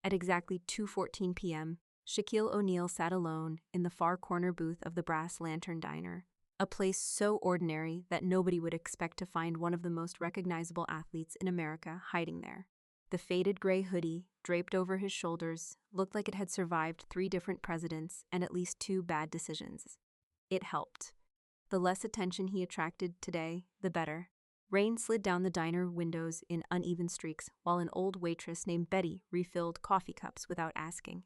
At exactly 2:14 p.m., Shaquille O'Neal sat alone in the far corner booth of the Brass Lantern Diner, a place so ordinary that nobody would expect to find one of the most recognizable athletes in America hiding there. The faded gray hoodie, draped over his shoulders, looked like it had survived 3 different presidents and at least 2 bad decisions. It helped. The less attention he attracted today, the better. Rain slid down the diner windows in uneven streaks while an old waitress named Betty refilled coffee cups without asking.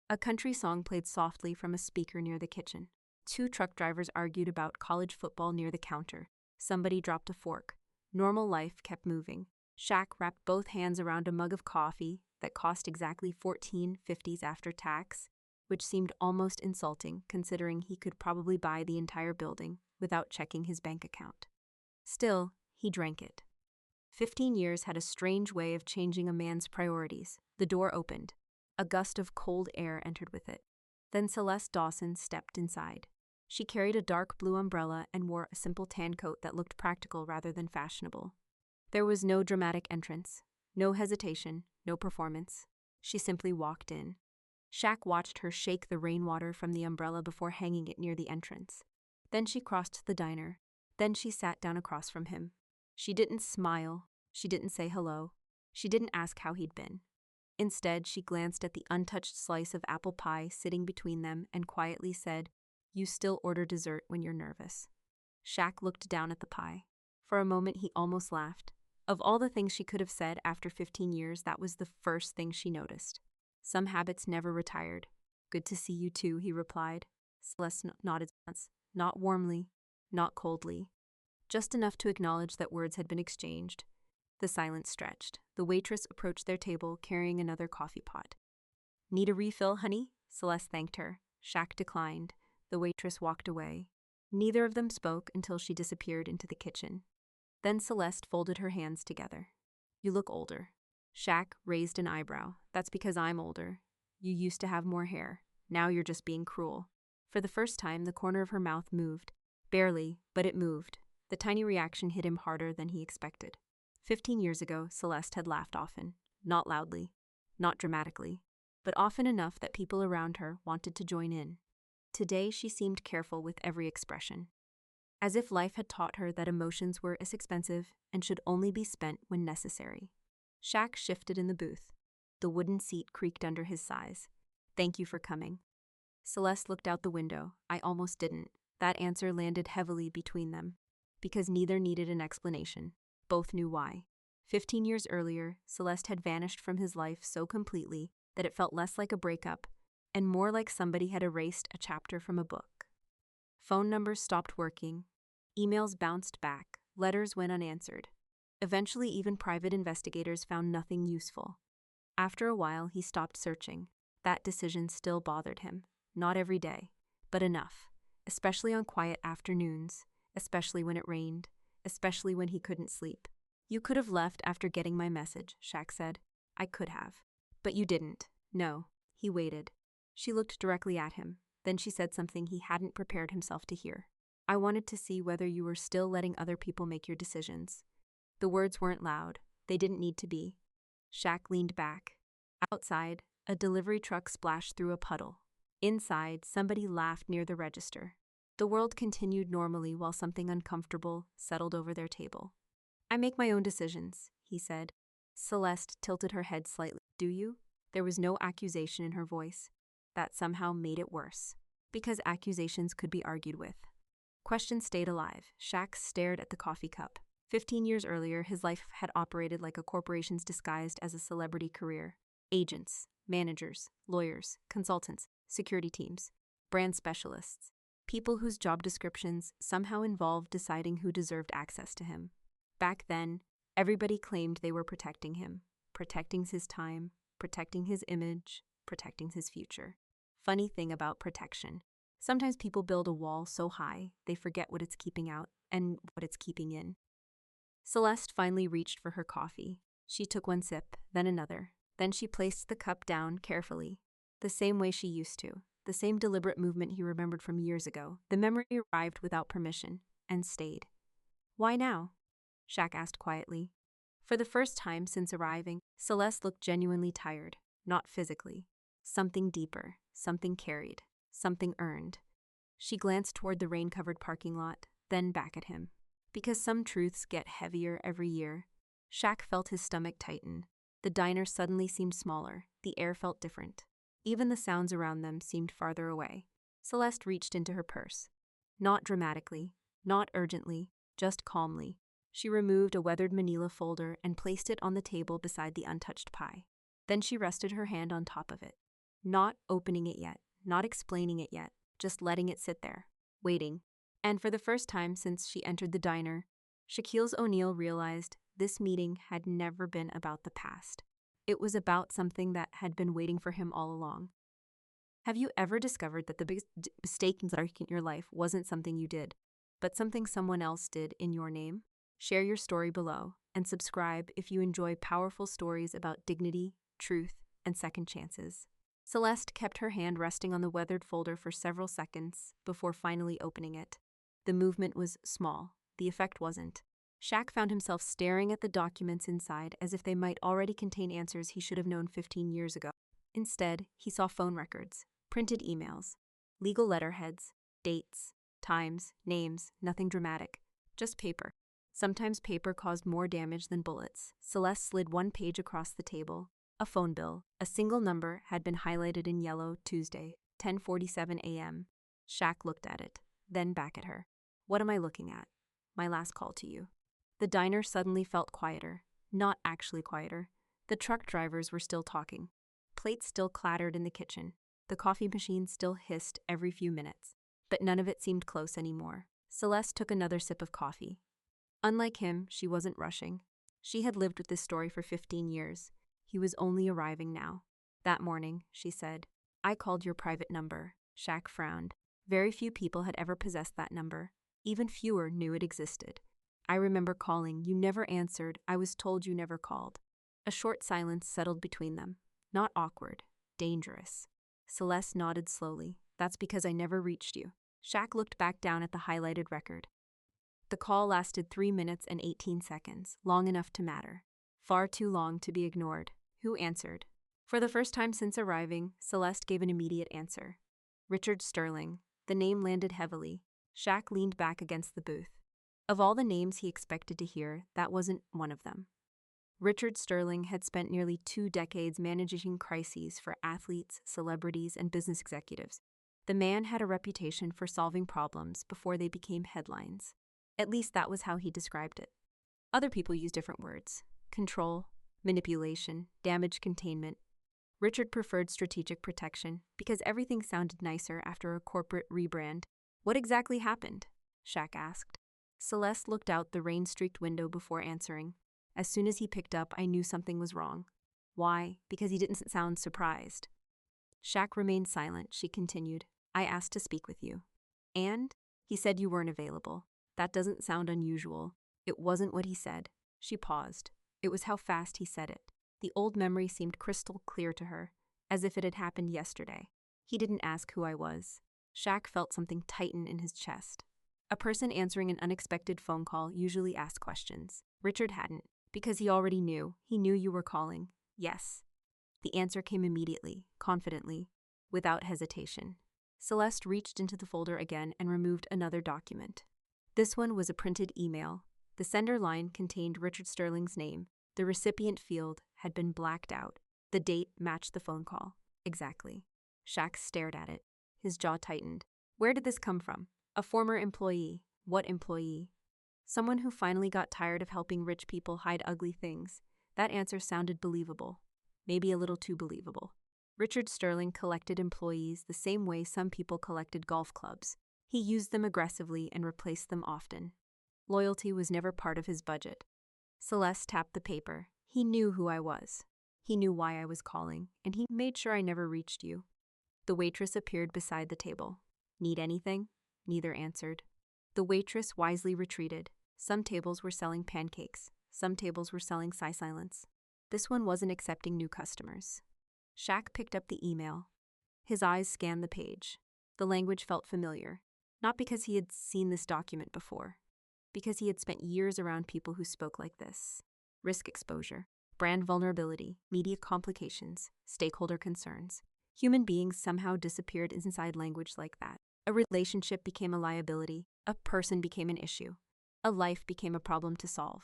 A country song played softly from a speaker near the kitchen. 2 truck drivers argued about college football near the counter. Somebody dropped a fork. Normal life kept moving. Shaq wrapped both hands around a mug of coffee that cost exactly $14.50 after tax, which seemed almost insulting considering he could probably buy the entire building without checking his bank account. Still, he drank it. 15 years had a strange way of changing a man's priorities. The door opened. A gust of cold air entered with it. Then Celeste Dawson stepped inside. She carried a dark blue umbrella and wore a simple tan coat that looked practical rather than fashionable. There was no dramatic entrance, no hesitation, no performance. She simply walked in. Shaq watched her shake the rainwater from the umbrella before hanging it near the entrance. Then she crossed the diner. Then she sat down across from him. She didn't smile. She didn't say hello. She didn't ask how he'd been. Instead, she glanced at the untouched slice of apple pie sitting between them and quietly said, "You still order dessert when you're nervous." Shaq looked down at the pie. For a moment, he almost laughed. Of all the things she could have said after 15 years, that was the first thing she noticed. Some habits never retired. "Good to see you too," he replied. Celeste nodded once, not warmly, not coldly, just enough to acknowledge that words had been exchanged. The silence stretched. The waitress approached their table carrying another coffee pot. "Need a refill, honey?" Celeste thanked her. Shaq declined. The waitress walked away. Neither of them spoke until she disappeared into the kitchen. Then Celeste folded her hands together. "You look older." Shaq raised an eyebrow. "That's because I'm older. You used to have more hair. Now you're just being cruel." For the first time, the corner of her mouth moved. Barely, but it moved. The tiny reaction hit him harder than he expected. 15 years ago, Celeste had laughed often. Not loudly, not dramatically, but often enough that people around her wanted to join in. Today, she seemed careful with every expression, as if life had taught her that emotions were expensive and should only be spent when necessary. Shaq shifted in the booth. The wooden seat creaked under his size. "Thank you for coming." Celeste looked out the window. "I almost didn't." That answer landed heavily between them, because neither needed an explanation. Both knew why. 15 years earlier, Celeste had vanished from his life so completely that it felt less like a breakup and more like somebody had erased a chapter from a book. Phone numbers stopped working. Emails bounced back. Letters went unanswered. Eventually, even private investigators found nothing useful. After a while, he stopped searching. That decision still bothered him. Not every day, but enough. Especially on quiet afternoons, especially when it rained, especially when he couldn't sleep. "You could have left after getting my message," Shaq said. "I could have. But you didn't." "No." He waited. She looked directly at him. Then she said something he hadn't prepared himself to hear. "I wanted to see whether you were still letting other people make your decisions." The words weren't loud. They didn't need to be. Shaq leaned back. Outside, a delivery truck splashed through a puddle. Inside, somebody laughed near the register. The world continued normally while something uncomfortable settled over their table. "I make my own decisions," he said. Celeste tilted her head slightly. "Do you?" There was no accusation in her voice. That somehow made it worse, because accusations could be argued with. Questions stayed alive. Shaq stared at the coffee cup. 15 years earlier, his life had operated like a corporation's disguised as a celebrity career. Agents, managers, lawyers, consultants, security teams, brand specialists. People whose job descriptions somehow involved deciding who deserved access to him. Back then, everybody claimed they were protecting him, protecting his time, protecting his image, protecting his future. Funny thing about protection. Sometimes people build a wall so high, they forget what it's keeping out and what it's keeping in. Celeste finally reached for her coffee. She took one sip, then another. Then she placed the cup down carefully, the same way she used to. The same deliberate movement he remembered from years ago. The memory arrived without permission, and stayed. "Why now?" Shaq asked quietly. For the first time since arriving, Celeste looked genuinely tired. not physically. Something deeper, something carried, something earned. She glanced toward the rain-covered parking lot, then back at him. Because some truths get heavier every year. Shaq felt his stomach tighten. The diner suddenly seemed smaller. The air felt different. Even the sounds around them seemed farther away. Celeste reached into her purse. Not dramatically, not urgently, just calmly. She removed a weathered manila folder and placed it on the table beside the untouched pie. Then she rested her hand on top of it. Not opening it yet, not explaining it yet, just letting it sit there, waiting. And for the first time since she entered the diner, Shaquille O'Neal realized this meeting had never been about the past. It was about something that had been waiting for him all along. Have you ever discovered that the biggest mistake in your life wasn't something you did, but something someone else did in your name? Share your story below and subscribe if you enjoy powerful stories about dignity, truth, and second chances. Celeste kept her hand resting on the weathered folder for several seconds before finally opening it. The movement was small. The effect wasn't. Shaq found himself staring at the documents inside as if they might already contain answers he should have known 15 years ago. Instead, he saw phone records, printed emails, legal letterheads, dates, times, names, nothing dramatic, just paper. Sometimes paper caused more damage than bullets. Celeste slid one page across the table. A phone bill. A single number had been highlighted in yellow. Tuesday, 10:47 a.m. Shaq looked at it, then back at her. What am I looking at? My last call to you. The diner suddenly felt quieter. Not actually quieter. The truck drivers were still talking. Plates still clattered in the kitchen. The coffee machine still hissed every few minutes. But none of it seemed close anymore. Celeste took another sip of coffee. Unlike him, she wasn't rushing. She had lived with this story for 15 years. He was only arriving now. That morning, she said, I called your private number. Shaq frowned. Very few people had ever possessed that number. Even fewer knew it existed. I remember calling. You never answered. I was told you never called. A short silence settled between them. Not awkward. Dangerous. Celeste nodded slowly. That's because I never reached you. Shaq looked back down at the highlighted record. The call lasted 3 minutes and 18 seconds, long enough to matter. Far too long to be ignored. Who answered? For the first time since arriving, Celeste gave an immediate answer. Richard Sterling. The name landed heavily. Shaq leaned back against the booth. Of all the names he expected to hear, that wasn't one of them. Richard Sterling had spent nearly 2 decades managing crises for athletes, celebrities, and business executives. The man had a reputation for solving problems before they became headlines. At least that was how he described it. Other people used different words. Control, manipulation, damage containment. Richard preferred strategic protection because everything sounded nicer after a corporate rebrand. What exactly happened? Shaq asked. Celeste looked out the rain-streaked window before answering. As soon as he picked up, I knew something was wrong. Why? Because he didn't sound surprised. Shaq remained silent. She continued. I asked to speak with you. And? He said you weren't available. That doesn't sound unusual. It wasn't what he said. She paused. It was how fast he said it. The old memory seemed crystal clear to her, as if it had happened yesterday. He didn't ask who I was. Shaq felt something tighten in his chest. A person answering an unexpected phone call usually asked questions. Richard hadn't, because he already knew. He knew you were calling. Yes. The answer came immediately, confidently, without hesitation. Celeste reached into the folder again and removed another document. This one was a printed email. The sender line contained Richard Sterling's name. The recipient field had been blacked out. The date matched the phone call. Exactly. Shaq stared at it. His jaw tightened. Where did this come from? A former employee. What employee? Someone who finally got tired of helping rich people hide ugly things. That answer sounded believable. Maybe a little too believable. Richard Sterling collected employees the same way some people collected golf clubs. He used them aggressively and replaced them often. Loyalty was never part of his budget. Celeste tapped the paper. He knew who I was. He knew why I was calling, and he made sure I never reached you. The waitress appeared beside the table. Need anything? Neither answered. The waitress wisely retreated. Some tables were selling pancakes. Some tables were selling silence. This one wasn't accepting new customers. Shaq picked up the email. His eyes scanned the page. The language felt familiar. Not because he had seen this document before. Because he had spent years around people who spoke like this. Risk exposure. brand vulnerability, media complications, stakeholder concerns. Human beings somehow disappeared inside language like that. A relationship became a liability, a person became an issue, a life became a problem to solve.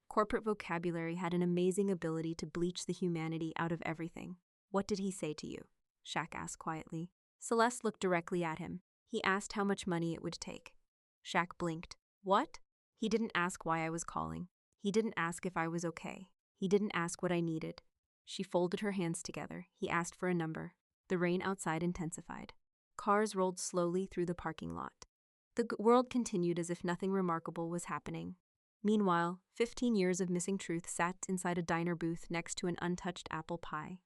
Corporate vocabulary had an amazing ability to bleach the humanity out of everything. What did he say to you? Shaq asked quietly. Celeste looked directly at him. He asked how much money it would take. Shaq blinked. What? He didn't ask why I was calling. He didn't ask if I was okay. He didn't ask what I needed. She folded her hands together. He asked for a number. The rain outside intensified. Cars rolled slowly through the parking lot. The world continued as if nothing remarkable was happening. Meanwhile, 15 years of missing truth sat inside a diner booth next to an untouched apple pie.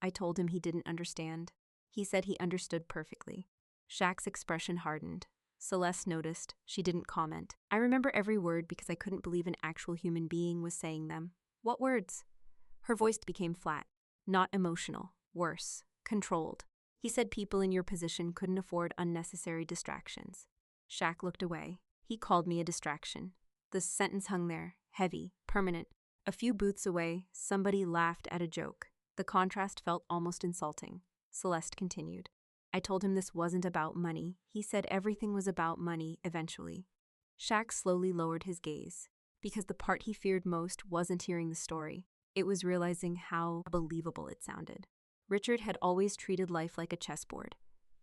I told him he didn't understand. He said he understood perfectly. Shaq's expression hardened. Celeste noticed. She didn't comment. I remember every word because I couldn't believe an actual human being was saying them. What words? Her voice became flat. Not emotional. Worse. Controlled. He said people in your position couldn't afford unnecessary distractions. Shaq looked away. He called me a distraction. The sentence hung there, heavy, permanent. A few booths away, somebody laughed at a joke. The contrast felt almost insulting. Celeste continued. I told him this wasn't about money. He said everything was about money, eventually. Shaq slowly lowered his gaze, because the part he feared most wasn't hearing the story. It was realizing how believable it sounded. Richard had always treated life like a chessboard.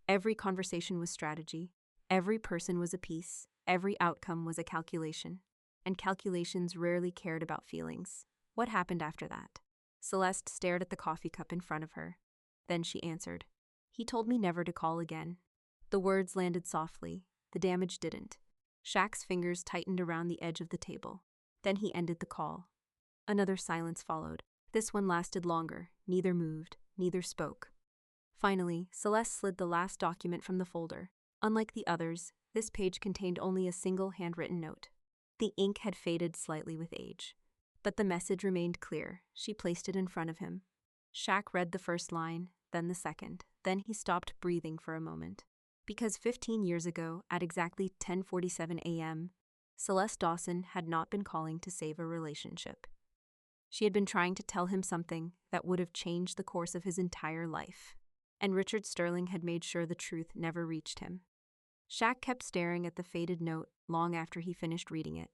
Every conversation was strategy. Every person was a piece. Every outcome was a calculation. And calculations rarely cared about feelings. What happened after that? Celeste stared at the coffee cup in front of her. Then she answered. He told me never to call again. The words landed softly. The damage didn't. Shaq's fingers tightened around the edge of the table. Then he ended the call. Another silence followed. This one lasted longer. Neither moved. Neither spoke. Finally, Celeste slid the last document from the folder. Unlike the others, this page contained only a single handwritten note. The ink had faded slightly with age. But the message remained clear. She placed it in front of him. Shaq read the first line, then the second. Then he stopped breathing for a moment. Because 15 years ago, at exactly 10:47 a.m., Celeste Dawson had not been calling to save a relationship. She had been trying to tell him something that would have changed the course of his entire life. And Richard Sterling had made sure the truth never reached him. Shaq kept staring at the faded note long after he finished reading it.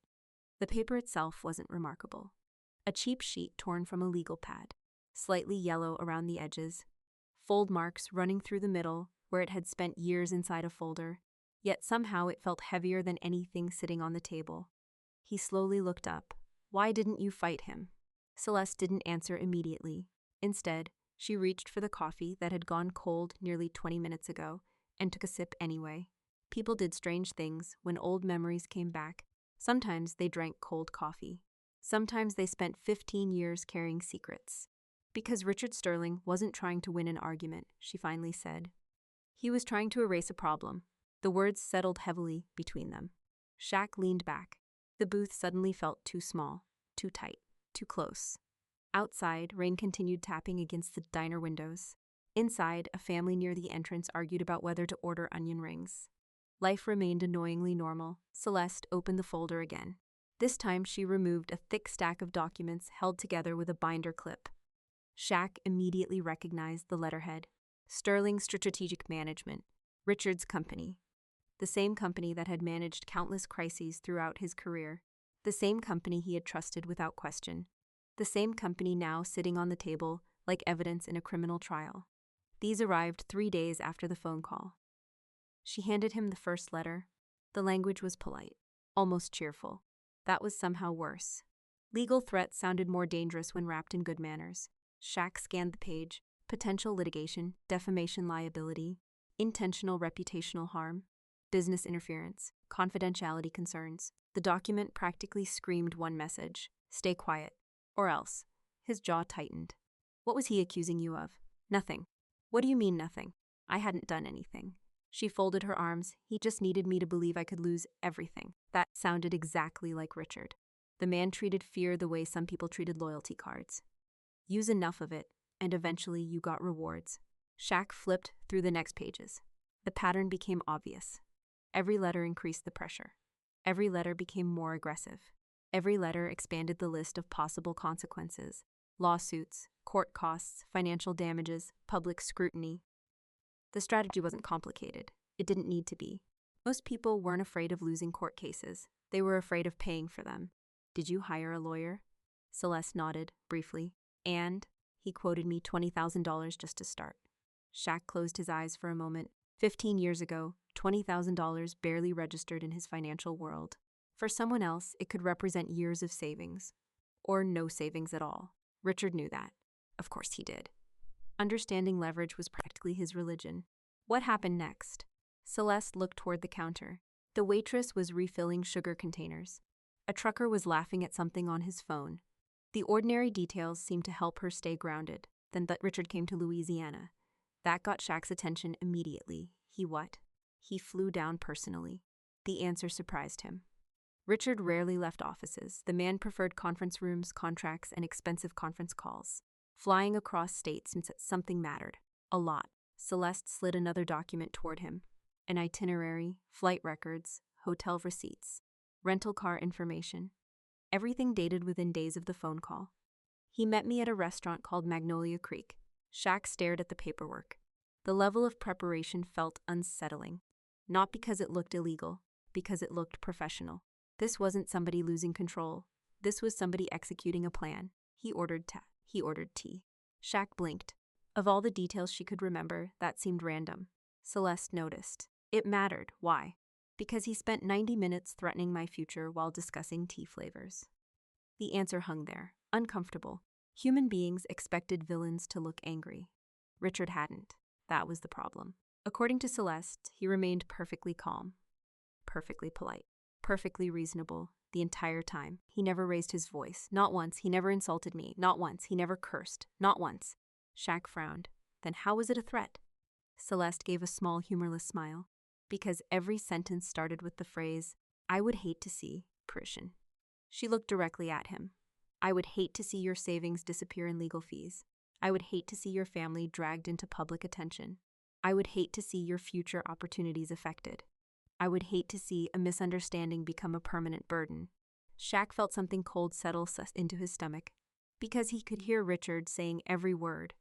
The paper itself wasn't remarkable. A cheap sheet torn from a legal pad, slightly yellow around the edges, fold marks running through the middle where it had spent years inside a folder, yet somehow it felt heavier than anything sitting on the table. He slowly looked up. Why didn't you fight him? Celeste didn't answer immediately. Instead, she reached for the coffee that had gone cold nearly 20 minutes ago and took a sip anyway. People did strange things when old memories came back. Sometimes they drank cold coffee. Sometimes they spent 15 years carrying secrets. Because Richard Sterling wasn't trying to win an argument, she finally said. He was trying to erase a problem. The words settled heavily between them. Shaq leaned back. The booth suddenly felt too small, too tight, too close. Outside, rain continued tapping against the diner windows. Inside, a family near the entrance argued about whether to order onion rings. Life remained annoyingly normal. Celeste opened the folder again. This time, she removed a thick stack of documents held together with a binder clip. Shaq immediately recognized the letterhead. Sterling Strategic Management, Richard's company. The same company that had managed countless crises throughout his career. The same company he had trusted without question. The same company now sitting on the table like evidence in a criminal trial. These arrived 3 days after the phone call. She handed him the first letter. The language was polite, almost cheerful. That was somehow worse. Legal threats sounded more dangerous when wrapped in good manners. Shaq scanned the page. Potential litigation, defamation liability, intentional reputational harm, business interference, confidentiality concerns. The document practically screamed one message: stay quiet, or else. His jaw tightened. What was he accusing you of? Nothing. What do you mean nothing? I hadn't done anything. She folded her arms. He just needed me to believe I could lose everything. That sounded exactly like Richard. The man treated fear the way some people treated loyalty cards. Use enough of it, and eventually you got rewards. Shaq flipped through the next pages. The pattern became obvious. Every letter increased the pressure. Every letter became more aggressive. Every letter expanded the list of possible consequences. Lawsuits, court costs, financial damages, public scrutiny. The strategy wasn't complicated. It didn't need to be. Most people weren't afraid of losing court cases. They were afraid of paying for them. Did you hire a lawyer? Celeste nodded, briefly. And he quoted me $20,000 just to start. Shaq closed his eyes for a moment. 15 years ago, $20,000 barely registered in his financial world. For someone else, it could represent years of savings. Or no savings at all. Richard knew that. Of course he did. Understanding leverage was practically his religion. What happened next? Celeste looked toward the counter. The waitress was refilling sugar containers. A trucker was laughing at something on his phone. The ordinary details seemed to help her stay grounded. Then Richard came to Louisiana. That got Shaq's attention immediately. He flew down personally. The answer surprised him. Richard rarely left offices. The man preferred conference rooms, contracts, and expensive conference calls. Flying across states meant something mattered. A lot. Celeste slid another document toward him. An itinerary, flight records, hotel receipts, rental car information. Everything dated within days of the phone call. He met me at a restaurant called Magnolia Creek. Shaq stared at the paperwork. The level of preparation felt unsettling. Not because it looked illegal, because it looked professional. This wasn't somebody losing control. This was somebody executing a plan. He ordered tea. Shaq blinked. Of all the details she could remember, that seemed random. Celeste noticed. It mattered. Why? Because he spent 90 minutes threatening my future while discussing tea flavors. The answer hung there, uncomfortable. Human beings expected villains to look angry. Richard hadn't. That was the problem. According to Celeste, he remained perfectly calm, perfectly polite, perfectly reasonable the entire time. He never raised his voice. Not once. He never insulted me. Not once. He never cursed. Not once. Shaq frowned. Then how was it a threat? Celeste gave a small, humorless smile. Because every sentence started with the phrase, I would hate to see, Parisian. She looked directly at him. I would hate to see your savings disappear in legal fees. I would hate to see your family dragged into public attention. I would hate to see your future opportunities affected. I would hate to see a misunderstanding become a permanent burden. Shaq felt something cold settle into his stomach, because he could hear Richard saying every word,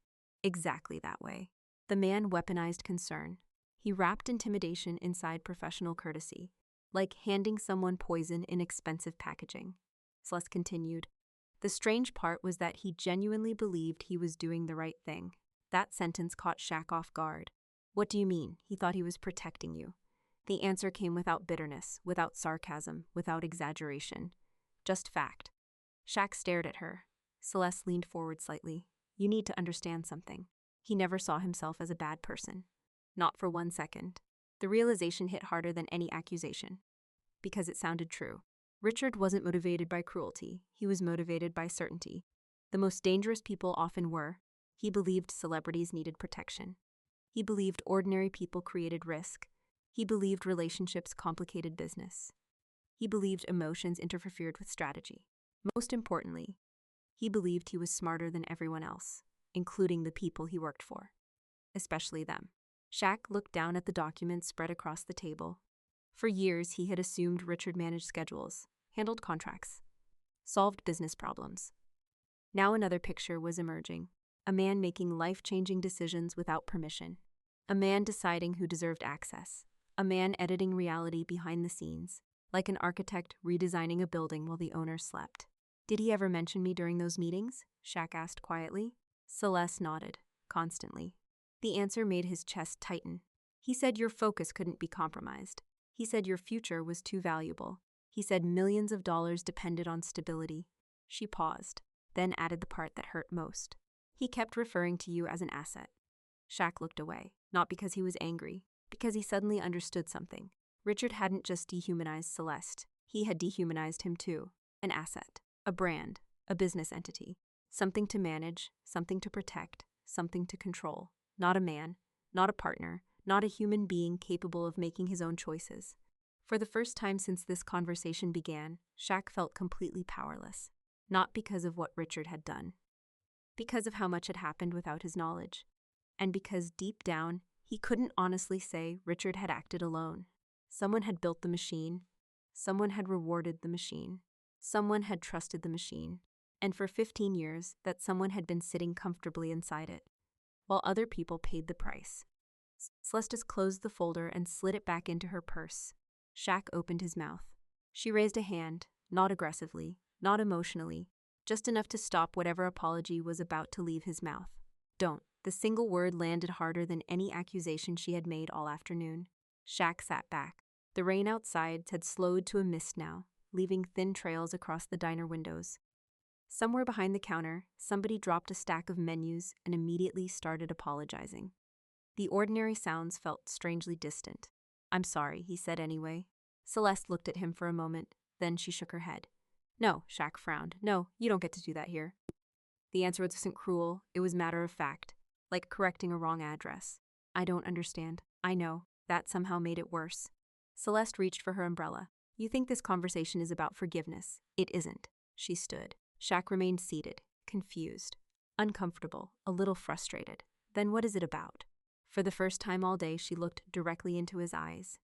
exactly that way. The man weaponized concern. He wrapped intimidation inside professional courtesy, like handing someone poison in expensive packaging. Celeste continued. The strange part was that he genuinely believed he was doing the right thing. That sentence caught Shaq off guard. What do you mean? He thought he was protecting you. The answer came without bitterness, without sarcasm, without exaggeration. Just fact. Shaq stared at her. Celeste leaned forward slightly. You need to understand something. He never saw himself as a bad person. Not for 1 second. The realization hit harder than any accusation. Because it sounded true. Richard wasn't motivated by cruelty. He was motivated by certainty. The most dangerous people often were. He believed celebrities needed protection. He believed ordinary people created risk. He believed relationships complicated business. He believed emotions interfered with strategy. Most importantly, he believed he was smarter than everyone else, including the people he worked for. Especially them. Shaq looked down at the documents spread across the table. For years, he had assumed Richard managed schedules, handled contracts, solved business problems. Now another picture was emerging. A man making life-changing decisions without permission. A man deciding who deserved access. A man editing reality behind the scenes, like an architect redesigning a building while the owner slept. Did he ever mention me during those meetings? Shaq asked quietly. Celeste nodded, constantly. The answer made his chest tighten. He said your focus couldn't be compromised. He said your future was too valuable. He said millions of dollars depended on stability. She paused, then added the part that hurt most. He kept referring to you as an asset. Shaq looked away, not because he was angry, because he suddenly understood something. Richard hadn't just dehumanized Celeste. He had dehumanized him too. An asset, a brand, a business entity. Something to manage, something to protect, something to control. Not a man, not a partner, not a human being capable of making his own choices. For the first time since this conversation began, Shaq felt completely powerless. Not because of what Richard had done. Because of how much had happened without his knowledge. And because deep down, he couldn't honestly say Richard had acted alone. Someone had built the machine. Someone had rewarded the machine. Someone had trusted the machine. and for 15 years that someone had been sitting comfortably inside it, while other people paid the price. Celeste closed the folder and slid it back into her purse. Shaq opened his mouth. She raised a hand, not aggressively, not emotionally, just enough to stop whatever apology was about to leave his mouth. Don't. The single word landed harder than any accusation she had made all afternoon. Shaq sat back. The rain outside had slowed to a mist now, leaving thin trails across the diner windows. Somewhere behind the counter, somebody dropped a stack of menus and immediately started apologizing. The ordinary sounds felt strangely distant. "I'm sorry," he said anyway. Celeste looked at him for a moment, then she shook her head. "No," Shaq frowned. "No, you don't get to do that here." The answer wasn't cruel, it was matter of fact, like correcting a wrong address. "I don't understand." "I know." That somehow made it worse. Celeste reached for her umbrella. "You think this conversation is about forgiveness. It isn't." She stood. Shaq remained seated, confused, uncomfortable, a little frustrated. "Then what is it about?" For the first time all day, she looked directly into his eyes.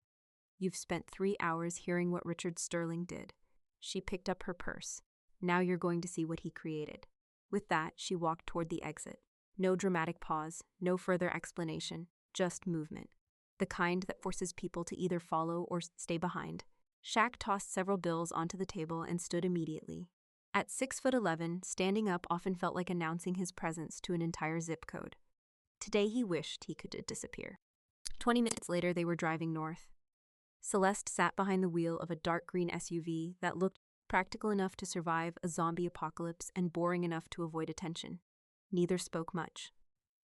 "You've spent 3 hours hearing what Richard Sterling did." She picked up her purse. "Now you're going to see what he created." With that, she walked toward the exit. No dramatic pause, no further explanation, just movement. The kind that forces people to either follow or stay behind. Shaq tossed several bills onto the table and stood immediately. At 6'11", standing up often felt like announcing his presence to an entire zip code. Today he wished he could disappear. 20 minutes later, they were driving north. Celeste sat behind the wheel of a dark green SUV that looked practical enough to survive a zombie apocalypse and boring enough to avoid attention. Neither spoke much.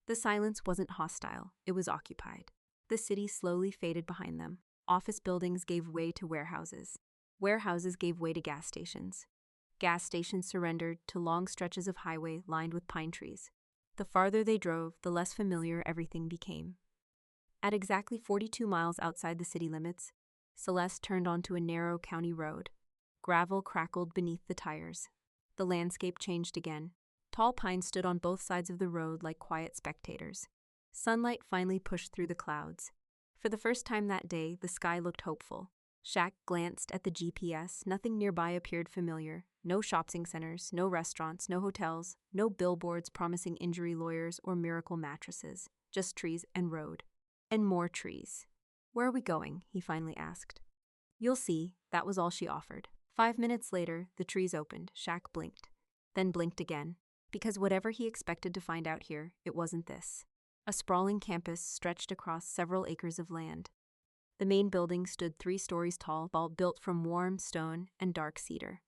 The silence wasn't hostile, it was occupied. The city slowly faded behind them. Office buildings gave way to warehouses. Warehouses gave way to gas stations. Gas stations surrendered to long stretches of highway lined with pine trees. The farther they drove, the less familiar everything became. At exactly 42 miles outside the city limits, Celeste turned onto a narrow county road. Gravel crackled beneath the tires. The landscape changed again. Tall pines stood on both sides of the road like quiet spectators. Sunlight finally pushed through the clouds. For the first time that day, the sky looked hopeful. Shaq glanced at the GPS. Nothing nearby appeared familiar. No shopping centers, no restaurants, no hotels, no billboards promising injury lawyers or miracle mattresses. Just trees and road. And more trees. "Where are we going?" he finally asked. "You'll see," that was all she offered. 5 minutes later, the trees opened. Shaq blinked. Then blinked again. Because whatever he expected to find out here, it wasn't this. A sprawling campus stretched across several acres of land. The main building stood 3 stories tall, built from warm stone and dark cedar.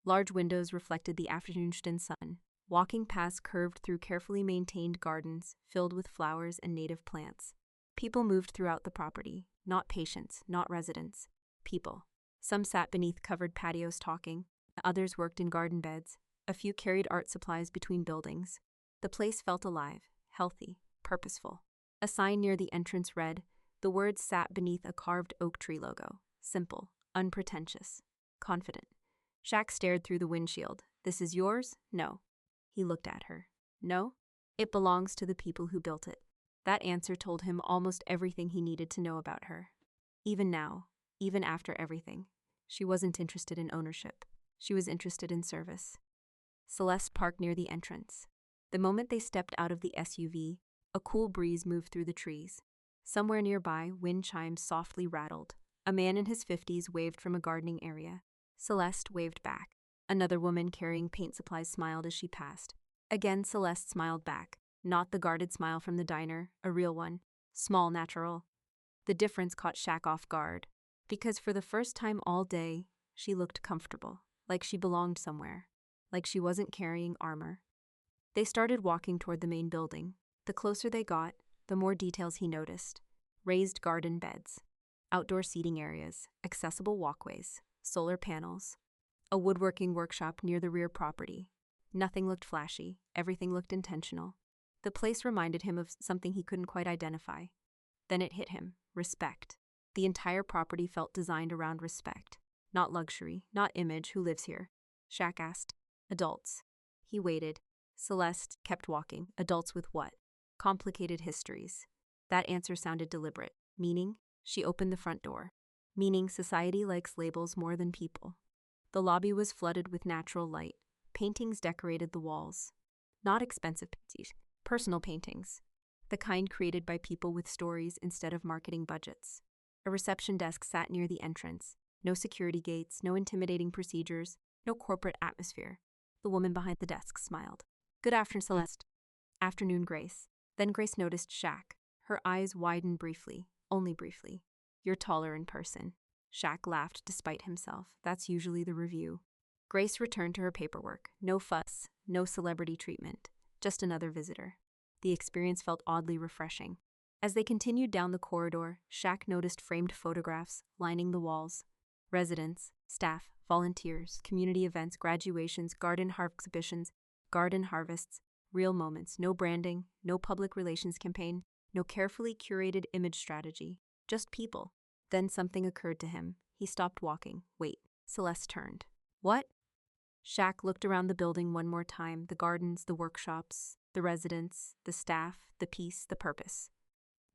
Large windows reflected the afternoon sun. Walking paths curved through carefully maintained gardens filled with flowers and native plants. People moved throughout the property, not patients, not residents. People. Some sat beneath covered patios talking, others worked in garden beds, a few carried art supplies between buildings. The place felt alive, healthy, purposeful. A sign near the entrance read, the words sat beneath a carved oak tree logo. Simple, unpretentious, confident. Shaq stared through the windshield. "This is yours?" "No." He looked at her. "No? It belongs to the people who built it." That answer told him almost everything he needed to know about her. Even now, even after everything, she wasn't interested in ownership. She was interested in service. Celeste parked near the entrance. The moment they stepped out of the SUV, a cool breeze moved through the trees. Somewhere nearby, wind chimes softly rattled. A man in his 50s waved from a gardening area. Celeste waved back. Another woman carrying paint supplies smiled as she passed. Again, Celeste smiled back. Not the guarded smile from the diner, a real one. Small, natural. The difference caught Shaq off guard. Because for the first time all day, she looked comfortable, like she belonged somewhere, like she wasn't carrying armor. They started walking toward the main building. The closer they got, the more details he noticed. Raised garden beds, outdoor seating areas, accessible walkways, solar panels, a woodworking workshop near the rear property. Nothing looked flashy, everything looked intentional. The place reminded him of something he couldn't quite identify. Then it hit him, respect. The entire property felt designed around respect. Not luxury, not image, who lives here? Shaq asked. Adults. He waited. Celeste kept walking. Adults with what? Complicated histories. That answer sounded deliberate. Meaning? She opened the front door. Meaning society likes labels more than people. The lobby was flooded with natural light. Paintings decorated the walls. Not expensive paintings, personal paintings. The kind created by people with stories instead of marketing budgets. A reception desk sat near the entrance. No security gates, no intimidating procedures, no corporate atmosphere. The woman behind the desk smiled. Good afternoon, Celeste. Afternoon, Grace. Then Grace noticed Shaq. Her eyes widened briefly, only briefly. You're taller in person. Shaq laughed despite himself. That's usually the review. Grace returned to her paperwork. No fuss, no celebrity treatment. Just another visitor. The experience felt oddly refreshing. As they continued down the corridor, Shaq noticed framed photographs lining the walls. Residents, staff, volunteers, community events, graduations, garden harvests, real moments, no branding, no public relations campaign, no carefully curated image strategy, just people. Then something occurred to him. He stopped walking. Wait, Celeste turned. What? Shaq looked around the building one more time, the gardens, the workshops, the residents, the staff, the peace, the purpose.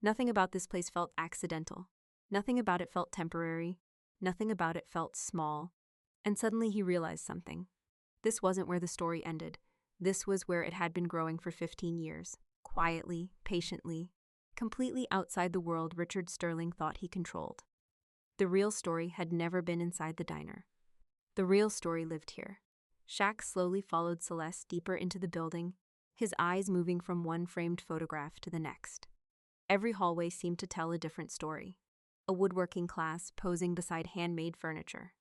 Nothing about this place felt accidental. Nothing about it felt temporary. Nothing about it felt small. And suddenly he realized something. This wasn't where the story ended. This was where it had been growing for 15 years. Quietly, patiently, completely outside the world Richard Sterling thought he controlled. The real story had never been inside the diner. The real story lived here. Shaq slowly followed Celeste deeper into the building, his eyes moving from one framed photograph to the next. Every hallway seemed to tell a different story. A woodworking class posing beside handmade furniture.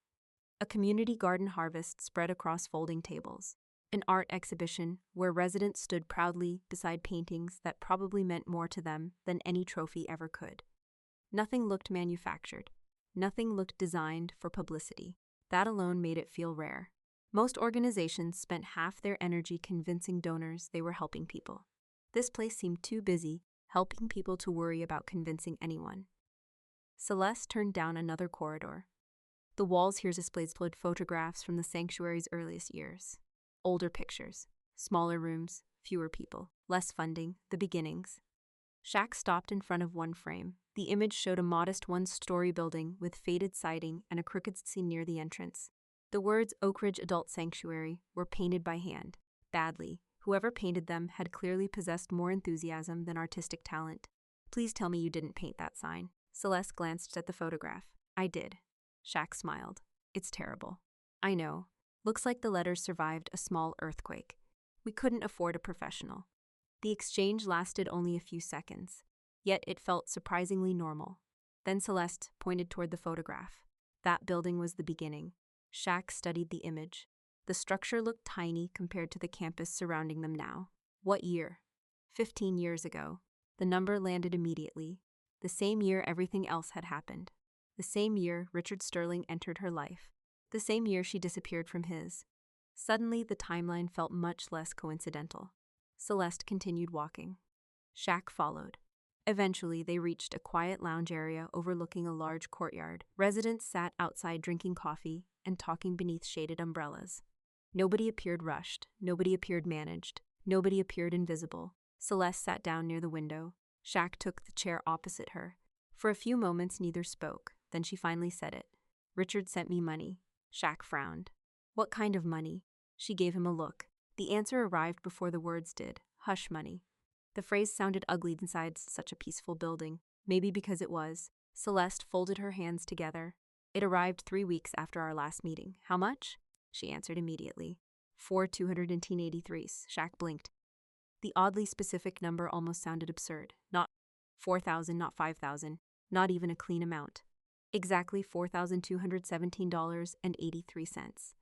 A community garden harvest spread across folding tables. An art exhibition where residents stood proudly beside paintings that probably meant more to them than any trophy ever could. Nothing looked manufactured. Nothing looked designed for publicity. That alone made it feel rare. Most organizations spent half their energy convincing donors they were helping people. This place seemed too busy helping people to worry about convincing anyone. Celeste turned down another corridor. The walls here displayed photographs from the sanctuary's earliest years. Older pictures, smaller rooms, fewer people, less funding, the beginnings. Shaq stopped in front of one frame. The image showed a modest one-story building with faded siding and a crooked scene near the entrance. The words Oak Ridge Adult Sanctuary were painted by hand, badly. Whoever painted them had clearly possessed more enthusiasm than artistic talent. Please tell me you didn't paint that sign. Celeste glanced at the photograph. I did. Shaq smiled. It's terrible. I know. Looks like the letters survived a small earthquake. We couldn't afford a professional. The exchange lasted only a few seconds, yet it felt surprisingly normal. Then Celeste pointed toward the photograph. That building was the beginning. Shaq studied the image. The structure looked tiny compared to the campus surrounding them now. What year? 15 years ago. The number landed immediately. The same year everything else had happened. The same year Richard Sterling entered her life. The same year she disappeared from his. Suddenly, the timeline felt much less coincidental. Celeste continued walking. Shaq followed. Eventually, they reached a quiet lounge area overlooking a large courtyard. Residents sat outside drinking coffee and talking beneath shaded umbrellas. Nobody appeared rushed. Nobody appeared managed. Nobody appeared invisible. Celeste sat down near the window. Shaq took the chair opposite her. For a few moments, neither spoke. Then she finally said it. Richard sent me money. Shaq frowned. What kind of money? She gave him a look. The answer arrived before the words did. Hush money. The phrase sounded ugly inside such a peaceful building. Maybe because it was. Celeste folded her hands together. It arrived 3 weeks after our last meeting. How much? She answered immediately. 4,283s. Shaq blinked. The oddly specific number almost sounded absurd. Not 4,000, not 5,000, not even a clean amount. Exactly $4,217.83.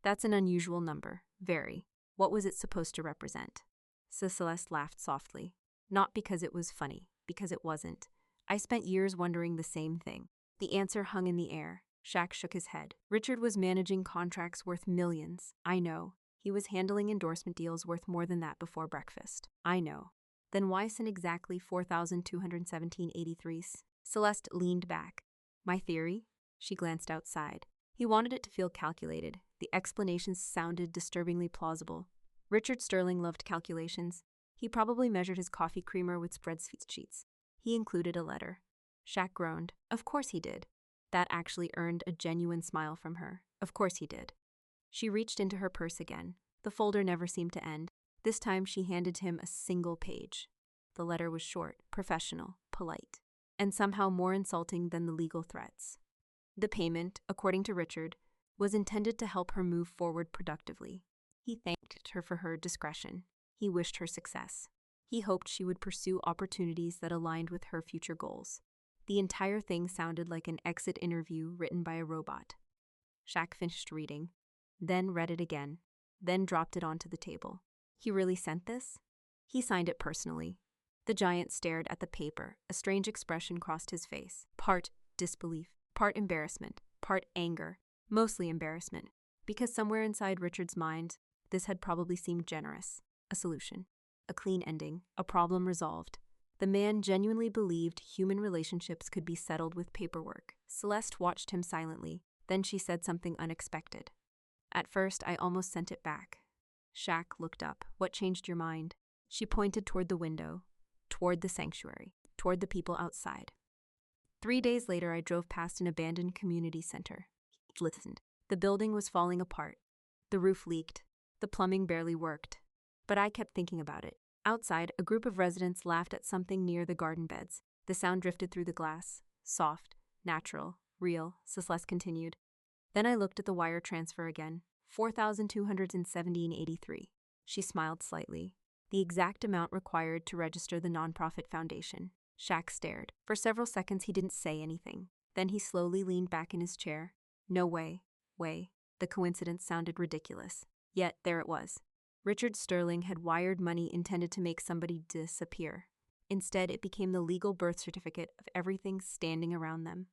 That's an unusual number. Very. What was it supposed to represent? Celeste laughed softly. Not because it was funny, because it wasn't. I spent years wondering the same thing. The answer hung in the air. Shaq shook his head. Richard was managing contracts worth millions. I know. He was handling endorsement deals worth more than that before breakfast. I know. Then why send exactly 4,217.83? Celeste leaned back. My theory? She glanced outside. He wanted it to feel calculated. The explanations sounded disturbingly plausible. Richard Sterling loved calculations. He probably measured his coffee creamer with spreadsheets. He included a letter. Shaq groaned. Of course he did. That actually earned a genuine smile from her. Of course he did. She reached into her purse again. The folder never seemed to end. This time she handed him a single page. The letter was short, professional, polite, and somehow more insulting than the legal threats. The payment, according to Richard, was intended to help her move forward productively. He thanked her for her discretion. He wished her success. He hoped she would pursue opportunities that aligned with her future goals. The entire thing sounded like an exit interview written by a robot. Shaq finished reading, then read it again, then dropped it onto the table. He really sent this? He signed it personally. The giant stared at the paper. A strange expression crossed his face. Part disbelief, part embarrassment, part anger. Mostly embarrassment, because somewhere inside Richard's mind, this had probably seemed generous. A solution, a clean ending, a problem resolved. The man genuinely believed human relationships could be settled with paperwork. Celeste watched him silently. Then she said something unexpected. At first, I almost sent it back. Shaq looked up. What changed your mind? She pointed toward the window, toward the sanctuary, toward the people outside. 3 days later, I drove past an abandoned community center. He listened. The building was falling apart. The roof leaked. The plumbing barely worked. But I kept thinking about it. Outside, a group of residents laughed at something near the garden beds. The sound drifted through the glass. Soft, natural, real, Celeste continued. Then I looked at the wire transfer again. 4,270.83. She smiled slightly. The exact amount required to register the nonprofit foundation. Shaq stared. For several seconds he didn't say anything. Then he slowly leaned back in his chair. No way. The coincidence sounded ridiculous. Yet there it was. Richard Sterling had wired money intended to make somebody disappear. Instead, it became the legal birth certificate of everything standing around them.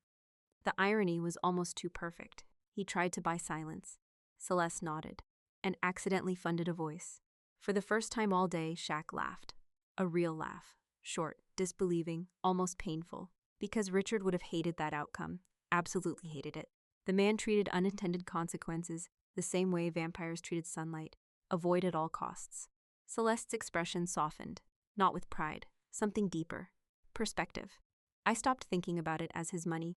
The irony was almost too perfect. He tried to buy silence. Celeste nodded, and accidentally funded a voice. For the first time all day, Shaq laughed. A real laugh. Short, disbelieving, almost painful. Because Richard would have hated that outcome. Absolutely hated it. The man treated unintended consequences the same way vampires treated sunlight. Avoid at all costs. Celeste's expression softened. Not with pride. Something deeper. Perspective. I stopped thinking about it as his money.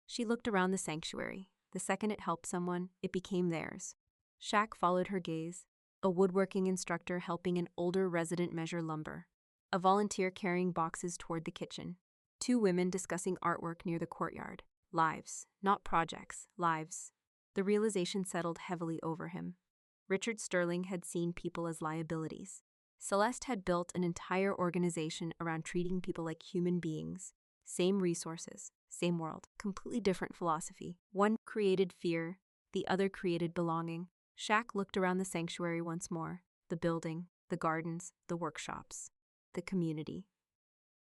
She looked around the sanctuary. The second it helped someone, it became theirs. Shaq followed her gaze. A woodworking instructor helping an older resident measure lumber. A volunteer carrying boxes toward the kitchen. 2 women discussing artwork near the courtyard. Lives, not projects, lives. The realization settled heavily over him. Richard Sterling had seen people as liabilities. Celeste had built an entire organization around treating people like human beings. Same resources, same world, completely different philosophy. One created fear, the other created belonging. Shaq looked around the sanctuary once more. The building, the gardens, the workshops, the community.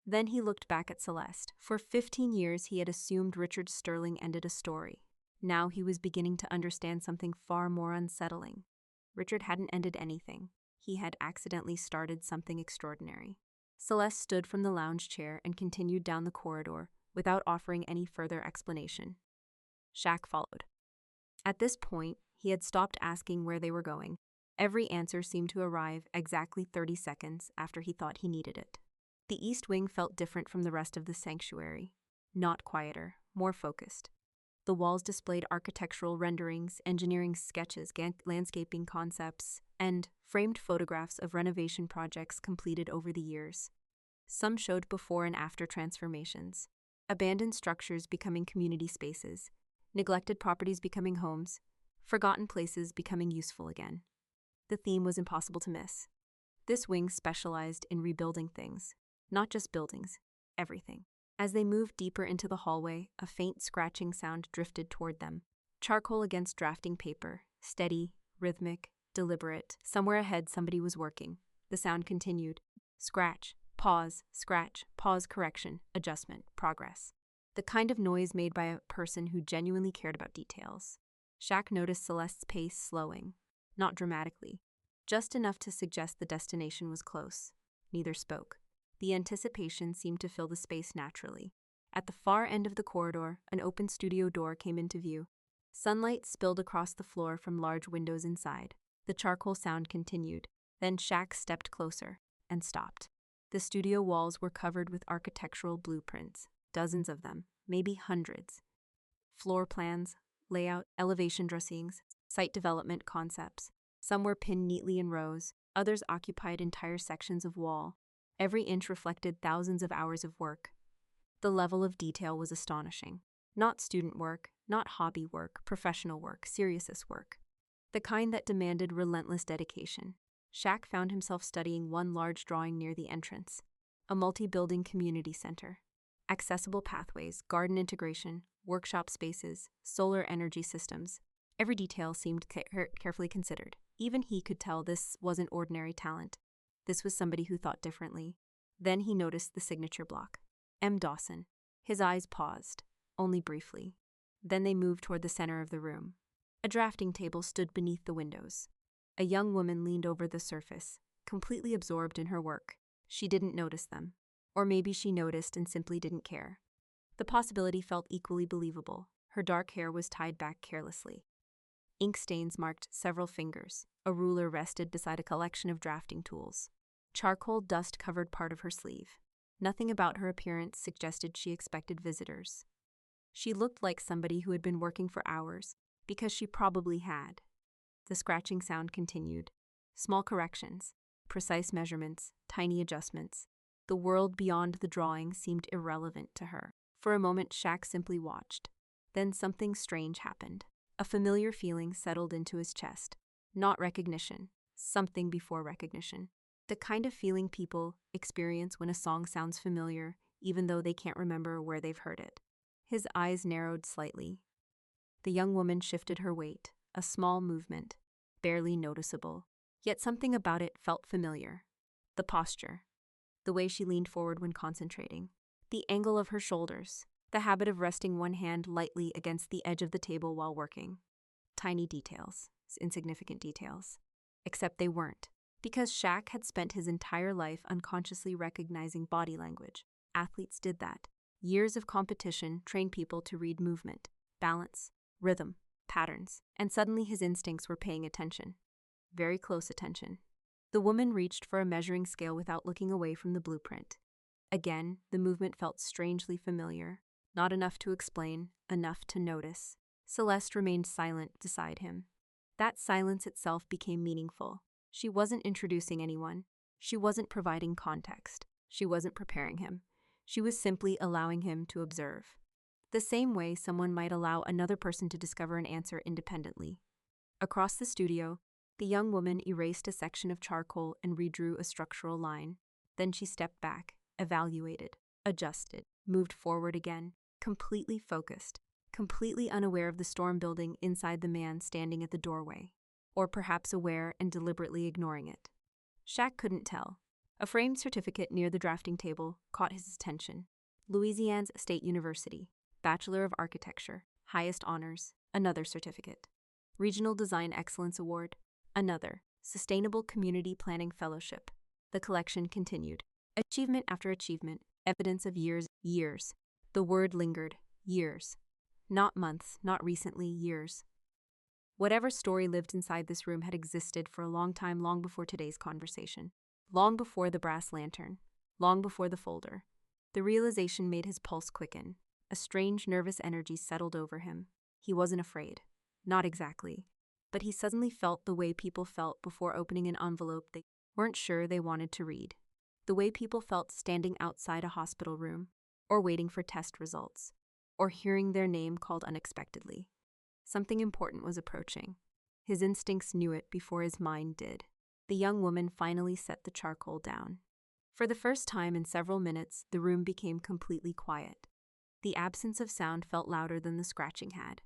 Then he looked back at Celeste. For 15 years he had assumed Richard Sterling ended a story. Now he was beginning to understand something far more unsettling. Richard hadn't ended anything. He had accidentally started something extraordinary. Celeste stood from the lounge chair and continued down the corridor without offering any further explanation. Shaq followed. At this point, he had stopped asking where they were going. Every answer seemed to arrive exactly 30 seconds after he thought he needed it. The East Wing felt different from the rest of the sanctuary. Not quieter, more focused. The walls displayed architectural renderings, engineering sketches, landscaping concepts, and framed photographs of renovation projects completed over the years. Some showed before and after transformations. Abandoned structures becoming community spaces, neglected properties becoming homes, forgotten places becoming useful again. The theme was impossible to miss. This wing specialized in rebuilding things, not just buildings, everything. As they moved deeper into the hallway, a faint scratching sound drifted toward them. Charcoal against drafting paper, steady, rhythmic, deliberate. Somewhere ahead, somebody was working. The sound continued. Scratch, pause, correction, adjustment, progress. The kind of noise made by a person who genuinely cared about details. Shaq noticed Celeste's pace slowing. Not dramatically. Just enough to suggest the destination was close. Neither spoke. The anticipation seemed to fill the space naturally. At the far end of the corridor, an open studio door came into view. Sunlight spilled across the floor from large windows inside. The charcoal sound continued. Then Shaq stepped closer and stopped. The studio walls were covered with architectural blueprints, dozens of them, maybe hundreds. Floor plans, layout, elevation dressings, site development concepts. Some were pinned neatly in rows, others occupied entire sections of wall. Every inch reflected thousands of hours of work. The level of detail was astonishing. Not student work, not hobby work, professional work, serious work. The kind that demanded relentless dedication. Shaq found himself studying one large drawing near the entrance. A multi-building community center. Accessible pathways, garden integration, workshop spaces, solar energy systems. Every detail seemed carefully considered. Even he could tell this wasn't ordinary talent. This was somebody who thought differently. Then he noticed the signature block. M. Dawson. His eyes paused, only briefly. Then they moved toward the center of the room. A drafting table stood beneath the windows. A young woman leaned over the surface, completely absorbed in her work. She didn't notice them. Or maybe she noticed and simply didn't care. The possibility felt equally believable. Her dark hair was tied back carelessly. Ink stains marked several fingers. A ruler rested beside a collection of drafting tools. Charcoal dust covered part of her sleeve. Nothing about her appearance suggested she expected visitors. She looked like somebody who had been working for hours, because she probably had. The scratching sound continued. Small corrections, precise measurements, tiny adjustments. The world beyond the drawing seemed irrelevant to her. For a moment, Shaq simply watched. Then something strange happened. A familiar feeling settled into his chest. Not recognition, something before recognition. The kind of feeling people experience when a song sounds familiar, even though they can't remember where they've heard it. His eyes narrowed slightly. The young woman shifted her weight, a small movement, barely noticeable. Yet something about it felt familiar. The posture. The way she leaned forward when concentrating. The angle of her shoulders. The habit of resting one hand lightly against the edge of the table while working. Tiny details, insignificant details. Except they weren't. Because Shaq had spent his entire life unconsciously recognizing body language. Athletes did that. Years of competition trained people to read movement, balance, rhythm, patterns, and suddenly his instincts were paying attention. Very close attention. The woman reached for a measuring scale without looking away from the blueprint. Again, the movement felt strangely familiar. Not enough to explain, enough to notice. Celeste remained silent beside him. That silence itself became meaningful. She wasn't introducing anyone. She wasn't providing context. She wasn't preparing him. She was simply allowing him to observe. The same way someone might allow another person to discover an answer independently. Across the studio, the young woman erased a section of charcoal and redrew a structural line. Then she stepped back, evaluated, adjusted, moved forward again, completely focused, completely unaware of the storm building inside the man standing at the doorway. Or perhaps aware and deliberately ignoring it. Shaq couldn't tell. A framed certificate near the drafting table caught his attention. Louisiana State University, Bachelor of Architecture, highest honors, another certificate. Regional Design Excellence Award, another. Sustainable Community Planning Fellowship. The collection continued. Achievement after achievement, evidence of years. The word lingered, years. Not months, not recently, years. Whatever story lived inside this room had existed for a long time, long before today's conversation. Long before the brass lantern. Long before the folder. The realization made his pulse quicken. A strange, nervous energy settled over him. He wasn't afraid. Not exactly. But he suddenly felt the way people felt before opening an envelope they weren't sure they wanted to read. The way people felt standing outside a hospital room, or waiting for test results, or hearing their name called unexpectedly. Something important was approaching. His instincts knew it before his mind did. The young woman finally set the charcoal down. For the first time in several minutes, the room became completely quiet. The absence of sound felt louder than the scratching had.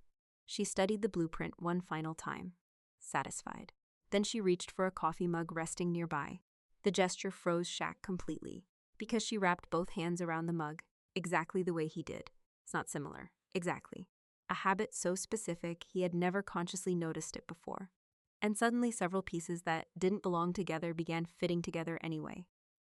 She studied the blueprint one final time, satisfied. Then she reached for a coffee mug resting nearby. The gesture froze Shaq completely, because she wrapped both hands around the mug, exactly the way he did. It's not similar, exactly. A habit so specific he had never consciously noticed it before. And suddenly several pieces that didn't belong together began fitting together anyway.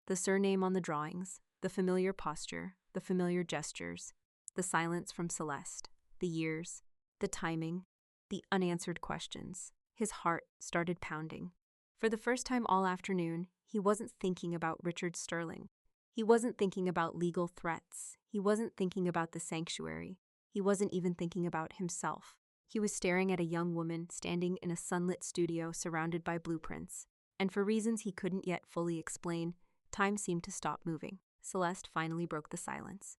The surname on the drawings, the familiar posture, the familiar gestures, the silence from Celeste, the years, the timing, the unanswered questions. His heart started pounding. For the first time all afternoon, he wasn't thinking about Richard Sterling. He wasn't thinking about legal threats. He wasn't thinking about the sanctuary. He wasn't even thinking about himself. He was staring at a young woman standing in a sunlit studio surrounded by blueprints, and for reasons he couldn't yet fully explain, time seemed to stop moving. Celeste finally broke the silence.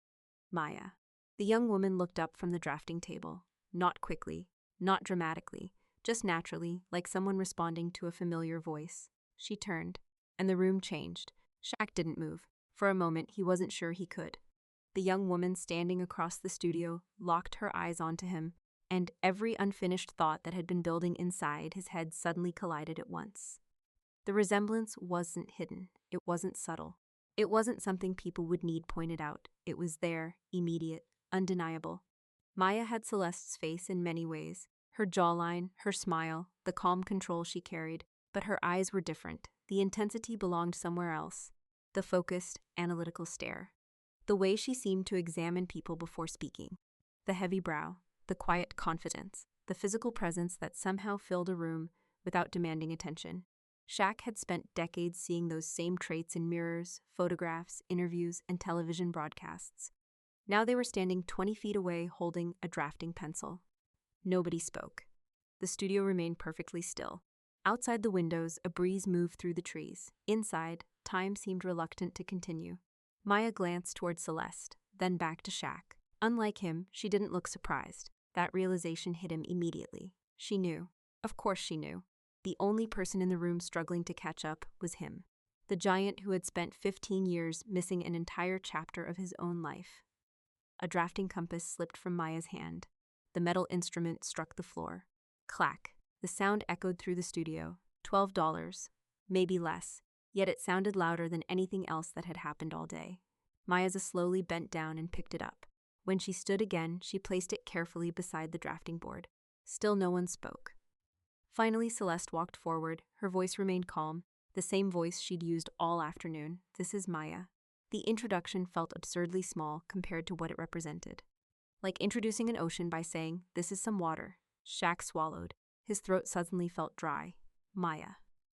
Maya. The young woman looked up from the drafting table, not quickly, not dramatically, just naturally, like someone responding to a familiar voice. She turned, and the room changed. Shaq didn't move. For a moment, he wasn't sure he could. The young woman standing across the studio locked her eyes onto him, and every unfinished thought that had been building inside his head suddenly collided at once. The resemblance wasn't hidden. It wasn't subtle. It wasn't something people would need pointed out. It was there, immediate, undeniable. Maya had Celeste's face in many ways. Her jawline, her smile, the calm control she carried. But her eyes were different. The intensity belonged somewhere else. The focused, analytical stare. The way she seemed to examine people before speaking. The heavy brow, the quiet confidence, the physical presence that somehow filled a room without demanding attention. Shaq had spent decades seeing those same traits in mirrors, photographs, interviews, and television broadcasts. Now they were standing 20 feet away holding a drafting pencil. Nobody spoke. The studio remained perfectly still. Outside the windows, a breeze moved through the trees. Inside, time seemed reluctant to continue. Maya glanced toward Celeste, then back to Shaq. Unlike him, she didn't look surprised. That realization hit him immediately. She knew. Of course she knew. The only person in the room struggling to catch up was him. The giant who had spent 15 years missing an entire chapter of his own life. A drafting compass slipped from Maya's hand. The metal instrument struck the floor. Clack. The sound echoed through the studio. $12. Maybe less. Yet it sounded louder than anything else that had happened all day. Maya slowly bent down and picked it up. When she stood again, she placed it carefully beside the drafting board. Still no one spoke. Finally, Celeste walked forward. Her voice remained calm, the same voice she'd used all afternoon. This is Maya. The introduction felt absurdly small compared to what it represented. Like introducing an ocean by saying, "This is some water." Shaq swallowed. His throat suddenly felt dry. Maya.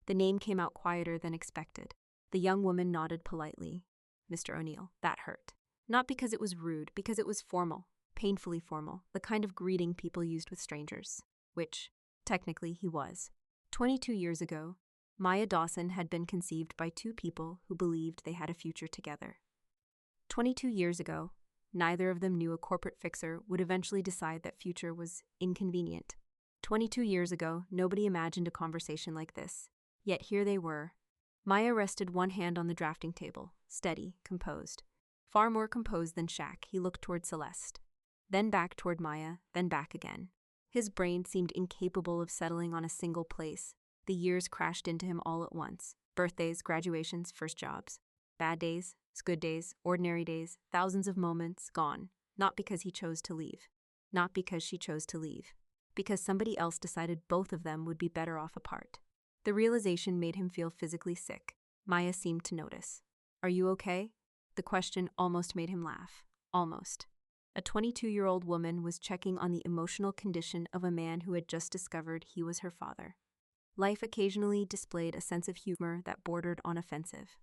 The name came out quieter than expected. The young woman nodded politely. "Mr. O'Neal." That hurt. Not because it was rude, because it was formal. Painfully formal. The kind of greeting people used with strangers. Which, technically, he was. 22 years ago, Maya Dawson had been conceived by two people who believed they had a future together. 22 years ago, neither of them knew a corporate fixer would eventually decide that future was inconvenient. 22 years ago, nobody imagined a conversation like this. Yet here they were. Maya rested one hand on the drafting table, steady, composed. Far more composed than Shaq, he looked toward Celeste. Then back toward Maya, then back again. His brain seemed incapable of settling on a single place. The years crashed into him all at once. Birthdays, graduations, first jobs. Bad days, good days, ordinary days, thousands of moments, gone. Not because he chose to leave. Not because she chose to leave. Because somebody else decided both of them would be better off apart. The realization made him feel physically sick. Maya seemed to notice. "Are you okay?" The question almost made him laugh. Almost. A 22-year-old woman was checking on the emotional condition of a man who had just discovered he was her father. Life occasionally displayed a sense of humor that bordered on offensive.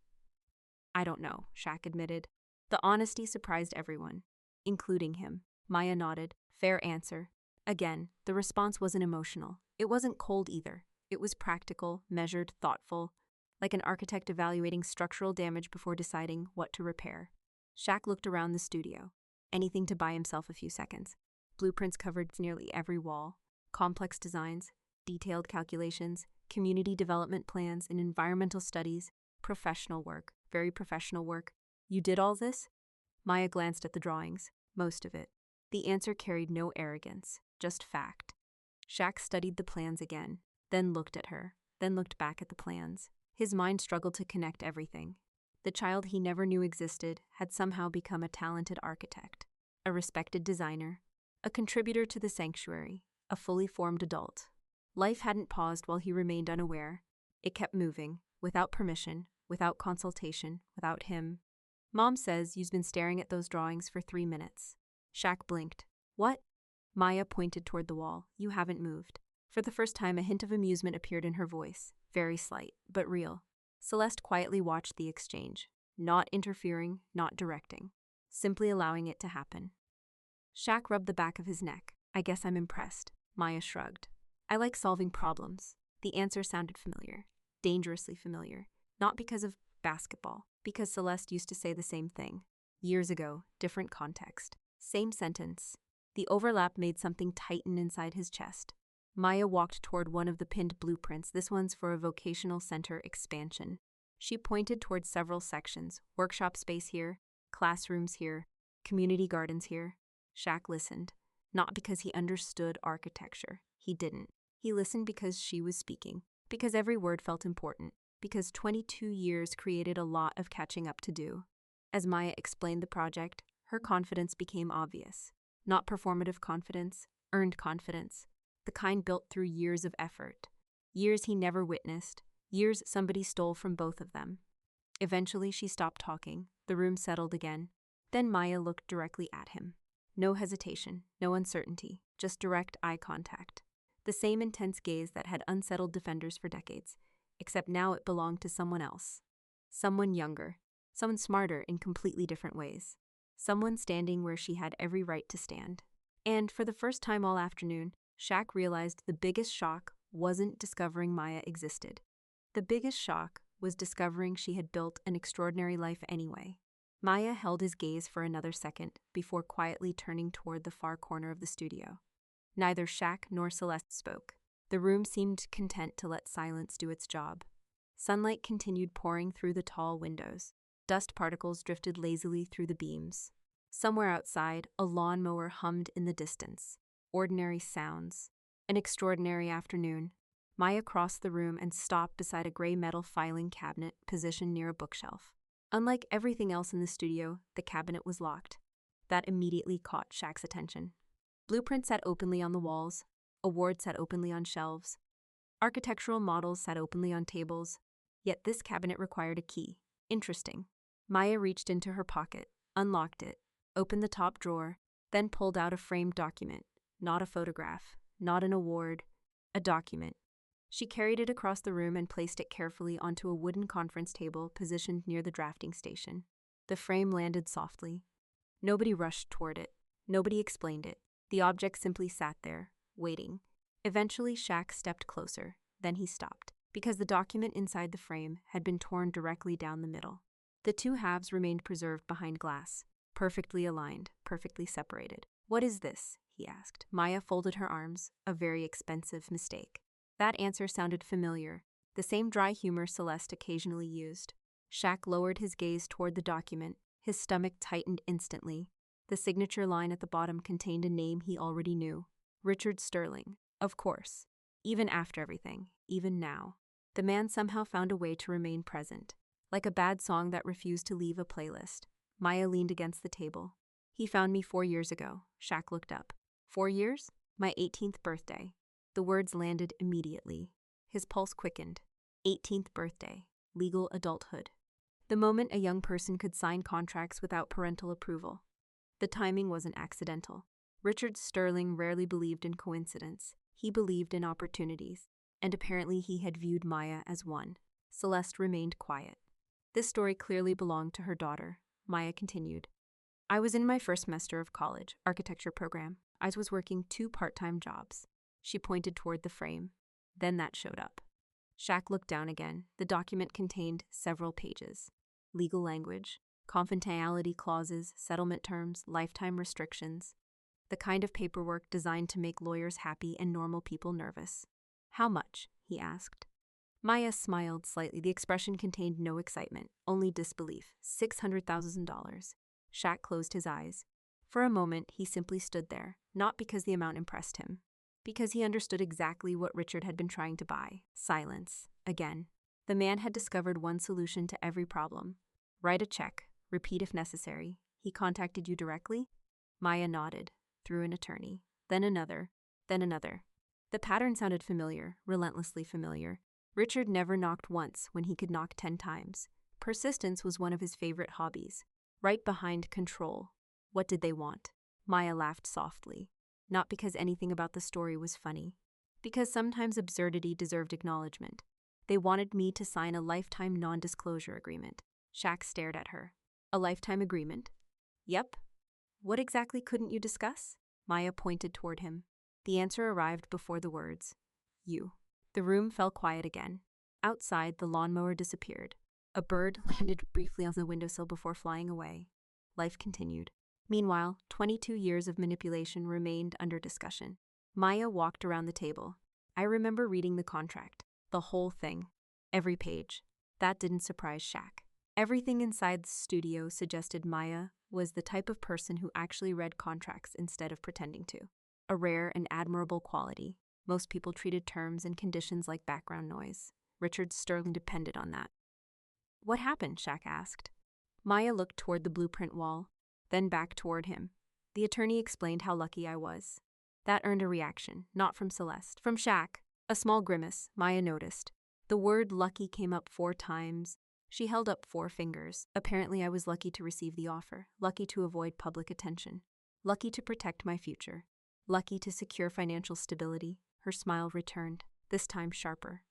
"I don't know," Shaq admitted. The honesty surprised everyone, including him. Maya nodded. Fair answer. Again, the response wasn't emotional. It wasn't cold either. It was practical, measured, thoughtful, like an architect evaluating structural damage before deciding what to repair. Shaq looked around the studio. Anything to buy himself a few seconds. Blueprints covered nearly every wall. Complex designs, detailed calculations, community development plans and environmental studies. Professional work. Very professional work. "You did all this?" Maya glanced at the drawings. Most of it. The answer carried no arrogance, just fact. Shaq studied the plans again, then looked at her, then looked back at the plans. His mind struggled to connect everything. The child he never knew existed had somehow become a talented architect, a respected designer, a contributor to the sanctuary, a fully formed adult. Life hadn't paused while he remained unaware. It kept moving, without permission, without consultation, without him. "Mom says you've been staring at those drawings for 3 minutes. Shaq blinked. "What?" Maya pointed toward the wall. "You haven't moved." For the first time, a hint of amusement appeared in her voice. Very slight, but real. Celeste quietly watched the exchange, not interfering, not directing, simply allowing it to happen. Shaq rubbed the back of his neck. "I guess I'm impressed." Maya shrugged. I like solving problems. The answer sounded familiar, dangerously familiar. Not because of basketball, because Celeste used to say the same thing. Years ago, different context. Same sentence. The overlap made something tighten inside his chest. Maya walked toward one of the pinned blueprints. This one's for a vocational center expansion. She pointed toward several sections. Workshop space here, classrooms here, community gardens here. Shaq listened. Not because he understood architecture. He didn't. He listened because she was speaking. Because every word felt important. Because 22 years created a lot of catching up to do. As Maya explained the project, her confidence became obvious. Not performative confidence, earned confidence. The kind built through years of effort. Years he never witnessed. Years somebody stole from both of them. Eventually she stopped talking. The room settled again. Then Maya looked directly at him. No hesitation, no uncertainty, just direct eye contact. The same intense gaze that had unsettled defenders for decades, except now it belonged to someone else. Someone younger, someone smarter in completely different ways. Someone standing where she had every right to stand. And for the first time all afternoon, Shaq realized the biggest shock wasn't discovering Maya existed. The biggest shock was discovering she had built an extraordinary life anyway. Maya held his gaze for another second before quietly turning toward the far corner of the studio. Neither Shaq nor Celeste spoke. The room seemed content to let silence do its job. Sunlight continued pouring through the tall windows. Dust particles drifted lazily through the beams. Somewhere outside, a lawnmower hummed in the distance. Ordinary sounds. An extraordinary afternoon. Maya crossed the room and stopped beside a gray metal filing cabinet positioned near a bookshelf. Unlike everything else in the studio, the cabinet was locked. That immediately caught Shaq's attention. Blueprints sat openly on the walls. Awards sat openly on shelves. Architectural models sat openly on tables. Yet this cabinet required a key. Interesting. Maya reached into her pocket, unlocked it, opened the top drawer, then pulled out a framed document. Not a photograph, not an award, a document. She carried it across the room and placed it carefully onto a wooden conference table positioned near the drafting station. The frame landed softly. Nobody rushed toward it. Nobody explained it. The object simply sat there, waiting. Eventually, Shaq stepped closer. Then he stopped, because the document inside the frame had been torn directly down the middle. The two halves remained preserved behind glass, perfectly aligned, perfectly separated. "What is this?" he asked. Maya folded her arms. "A very expensive mistake." That answer sounded familiar, the same dry humor Celeste occasionally used. Shaq lowered his gaze toward the document. His stomach tightened instantly. The signature line at the bottom contained a name he already knew. Richard Sterling. Of course. Even after everything, even now. The man somehow found a way to remain present. Like a bad song that refused to leave a playlist. Maya leaned against the table. "He found me 4 years ago." Shaq looked up. 4 years? My 18th birthday. The words landed immediately. His pulse quickened. 18th birthday. Legal adulthood. The moment a young person could sign contracts without parental approval. The timing wasn't accidental. Richard Sterling rarely believed in coincidence. He believed in opportunities. And apparently he had viewed Maya as one. Celeste remained quiet. This story clearly belonged to her daughter. Maya continued. "I was in my first semester of college, architecture program. I was working 2 part-time jobs." She pointed toward the frame. Then that showed up. Shaq looked down again. The document contained several pages. Legal language, confidentiality clauses, settlement terms, lifetime restrictions. The kind of paperwork designed to make lawyers happy and normal people nervous. "How much?" he asked. Maya smiled slightly. The expression contained no excitement, only disbelief. $600,000. Shaq closed his eyes. For a moment, he simply stood there, not because the amount impressed him. Because he understood exactly what Richard had been trying to buy. Silence. Again. The man had discovered one solution to every problem. Write a check. Repeat if necessary. He contacted you directly? Maya nodded. Through an attorney. Then another. Then another. The pattern sounded familiar, relentlessly familiar. Richard never knocked once when he could knock 10 times. Persistence was one of his favorite hobbies. Right behind control. What did they want? Maya laughed softly. Not because anything about the story was funny. Because sometimes absurdity deserved acknowledgement. They wanted me to sign a lifetime non-disclosure agreement. Shaq stared at her. A lifetime agreement? Yep. What exactly couldn't you discuss? Maya pointed toward him. The answer arrived before the words, you. The room fell quiet again. Outside, the lawnmower disappeared. A bird landed briefly on the windowsill before flying away. Life continued. Meanwhile, 22 years of manipulation remained under discussion. Maya walked around the table. I remember reading the contract. The whole thing. Every page. That didn't surprise Shaq. Everything inside the studio suggested Maya was the type of person who actually read contracts instead of pretending to. A rare and admirable quality. Most people treated terms and conditions like background noise. Richard Sterling depended on that. What happened? Shaq asked. Maya looked toward the blueprint wall, then back toward him. The attorney explained how lucky I was. That earned a reaction, not from Celeste. From Shaq, a small grimace, Maya noticed. The word lucky came up 4 times. She held up 4 fingers. Apparently I was lucky to receive the offer, lucky to avoid public attention, lucky to protect my future, lucky to secure financial stability. Her smile returned, this time sharper.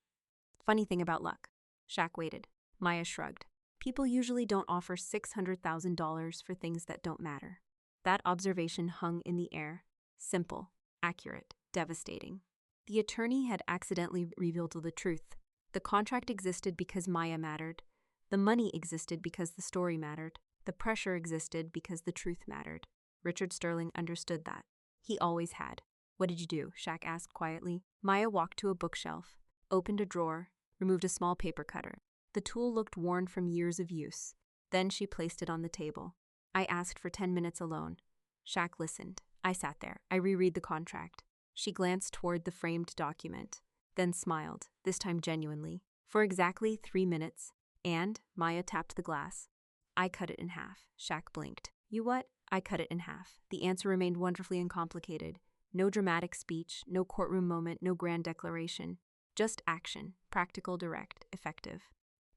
Funny thing about luck. Shaq waited. Maya shrugged. People usually don't offer $600,000 for things that don't matter. That observation hung in the air. Simple, accurate, devastating. The attorney had accidentally revealed the truth. The contract existed because Maya mattered. The money existed because the story mattered. The pressure existed because the truth mattered. Richard Sterling understood that. He always had. What did you do? Shaq asked quietly. Maya walked to a bookshelf, opened a drawer, removed a small paper cutter. The tool looked worn from years of use. Then she placed it on the table. I asked for 10 minutes alone. Shaq listened. I sat there. I reread the contract. She glanced toward the framed document, then smiled, this time genuinely. For exactly 3 minutes. And Maya tapped the glass. I cut it in half. Shaq blinked. You what? I cut it in half. The answer remained wonderfully uncomplicated. No dramatic speech, no courtroom moment, no grand declaration. Just action. Practical, direct, effective.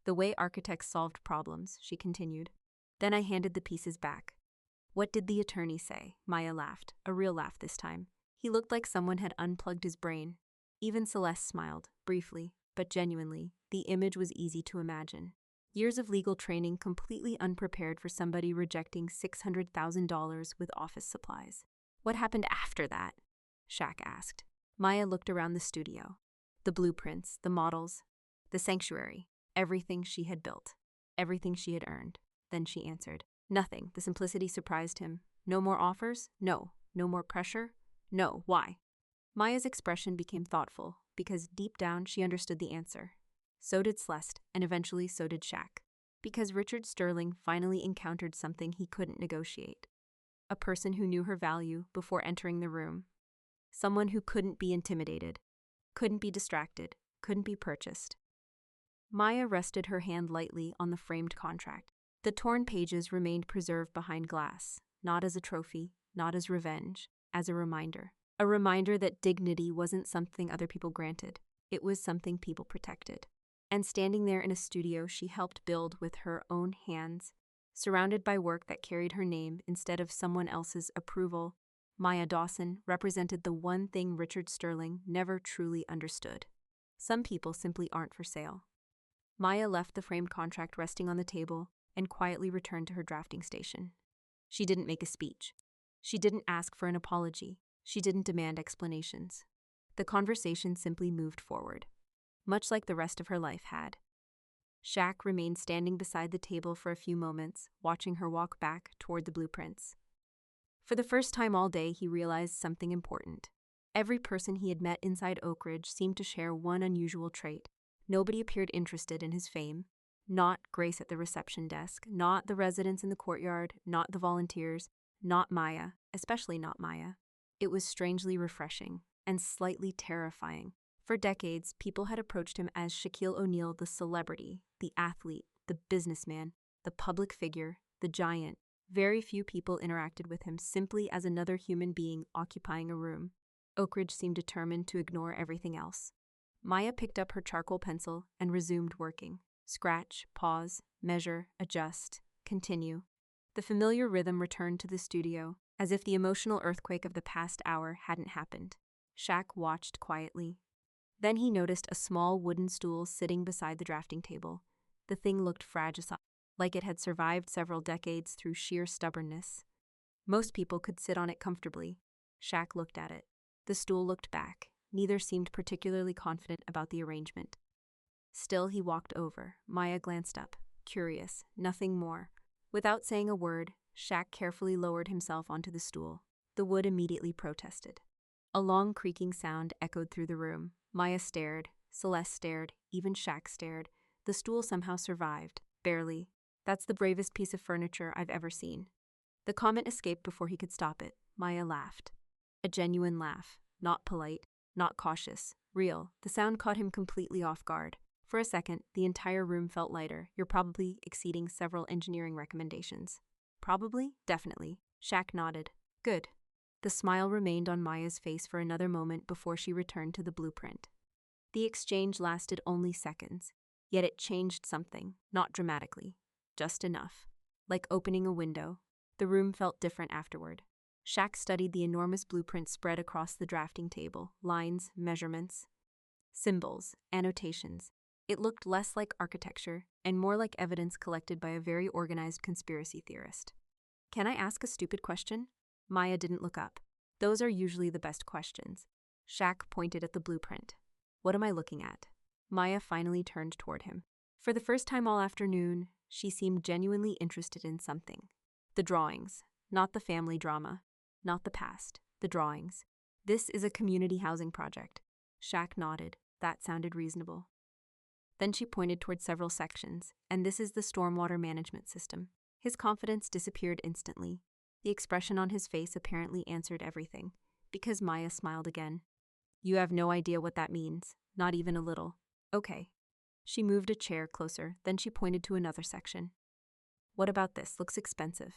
The way architects solved problems, she continued. Then I handed the pieces back. What did the attorney say? Maya laughed, a real laugh this time. He looked like someone had unplugged his brain. Even Celeste smiled, briefly, but genuinely. The image was easy to imagine. Years of legal training completely unprepared for somebody rejecting $600,000 with office supplies. What happened after that? Shaq asked. Maya looked around the studio. The blueprints, the models, the sanctuary, everything she had built, everything she had earned. Then she answered. Nothing. The simplicity surprised him. No more offers? No. No more pressure? No. Why? Maya's expression became thoughtful, because deep down she understood the answer. So did Celeste, and eventually so did Shaq. Because Richard Sterling finally encountered something he couldn't negotiate. A person who knew her value before entering the room. Someone who couldn't be intimidated, couldn't be distracted, couldn't be purchased. Maya rested her hand lightly on the framed contract. The torn pages remained preserved behind glass, not as a trophy, not as revenge, as a reminder. A reminder that dignity wasn't something other people granted. It was something people protected. And standing there in a studio she helped build with her own hands, surrounded by work that carried her name instead of someone else's approval, Maya Dawson represented the one thing Richard Sterling never truly understood. Some people simply aren't for sale. Maya left the framed contract resting on the table and quietly returned to her drafting station. She didn't make a speech. She didn't ask for an apology. She didn't demand explanations. The conversation simply moved forward, much like the rest of her life had. Shaq remained standing beside the table for a few moments, watching her walk back toward the blueprints. For the first time all day, he realized something important. Every person he had met inside Oak Ridge seemed to share one unusual trait. Nobody appeared interested in his fame. Not Grace at the reception desk, not the residents in the courtyard, not the volunteers, not Maya, especially not Maya. It was strangely refreshing and slightly terrifying. For decades, people had approached him as Shaquille O'Neal, the celebrity, the athlete, the businessman, the public figure, the giant. Very few people interacted with him simply as another human being occupying a room. Oak Ridge seemed determined to ignore everything else. Maya picked up her charcoal pencil and resumed working. Scratch, pause, measure, adjust, continue. The familiar rhythm returned to the studio, as if the emotional earthquake of the past hour hadn't happened. Shaq watched quietly. Then he noticed a small wooden stool sitting beside the drafting table. The thing looked fragile, like it had survived several decades through sheer stubbornness. Most people could sit on it comfortably. Shaq looked at it. The stool looked back. Neither seemed particularly confident about the arrangement. Still, he walked over. Maya glanced up. Curious, nothing more. Without saying a word, Shaq carefully lowered himself onto the stool. The wood immediately protested. A long creaking sound echoed through the room. Maya stared. Celeste stared. Even Shaq stared. The stool somehow survived. Barely. That's the bravest piece of furniture I've ever seen. The comment escaped before he could stop it. Maya laughed. A genuine laugh. Not polite. Not cautious. Real. The sound caught him completely off guard. For a second, the entire room felt lighter. You're probably exceeding several engineering recommendations. Probably? Definitely. Shaq nodded. Good. The smile remained on Maya's face for another moment before she returned to the blueprint. The exchange lasted only seconds, yet it changed something, not dramatically, just enough. Like opening a window, the room felt different afterward. Shaq studied the enormous blueprint spread across the drafting table, lines, measurements, symbols, annotations. It looked less like architecture and more like evidence collected by a very organized conspiracy theorist. Can I ask a stupid question? Maya didn't look up. Those are usually the best questions. Shaq pointed at the blueprint. What am I looking at? Maya finally turned toward him. For the first time all afternoon, she seemed genuinely interested in something. The drawings, not the family drama, not the past, the drawings. This is a community housing project. Shaq nodded. That sounded reasonable. Then she pointed toward several sections, and this is the stormwater management system. His confidence disappeared instantly. The expression on his face apparently answered everything, because Maya smiled again. You have no idea what that means, not even a little. Okay. She moved a chair closer, then she pointed to another section. What about this? Looks expensive.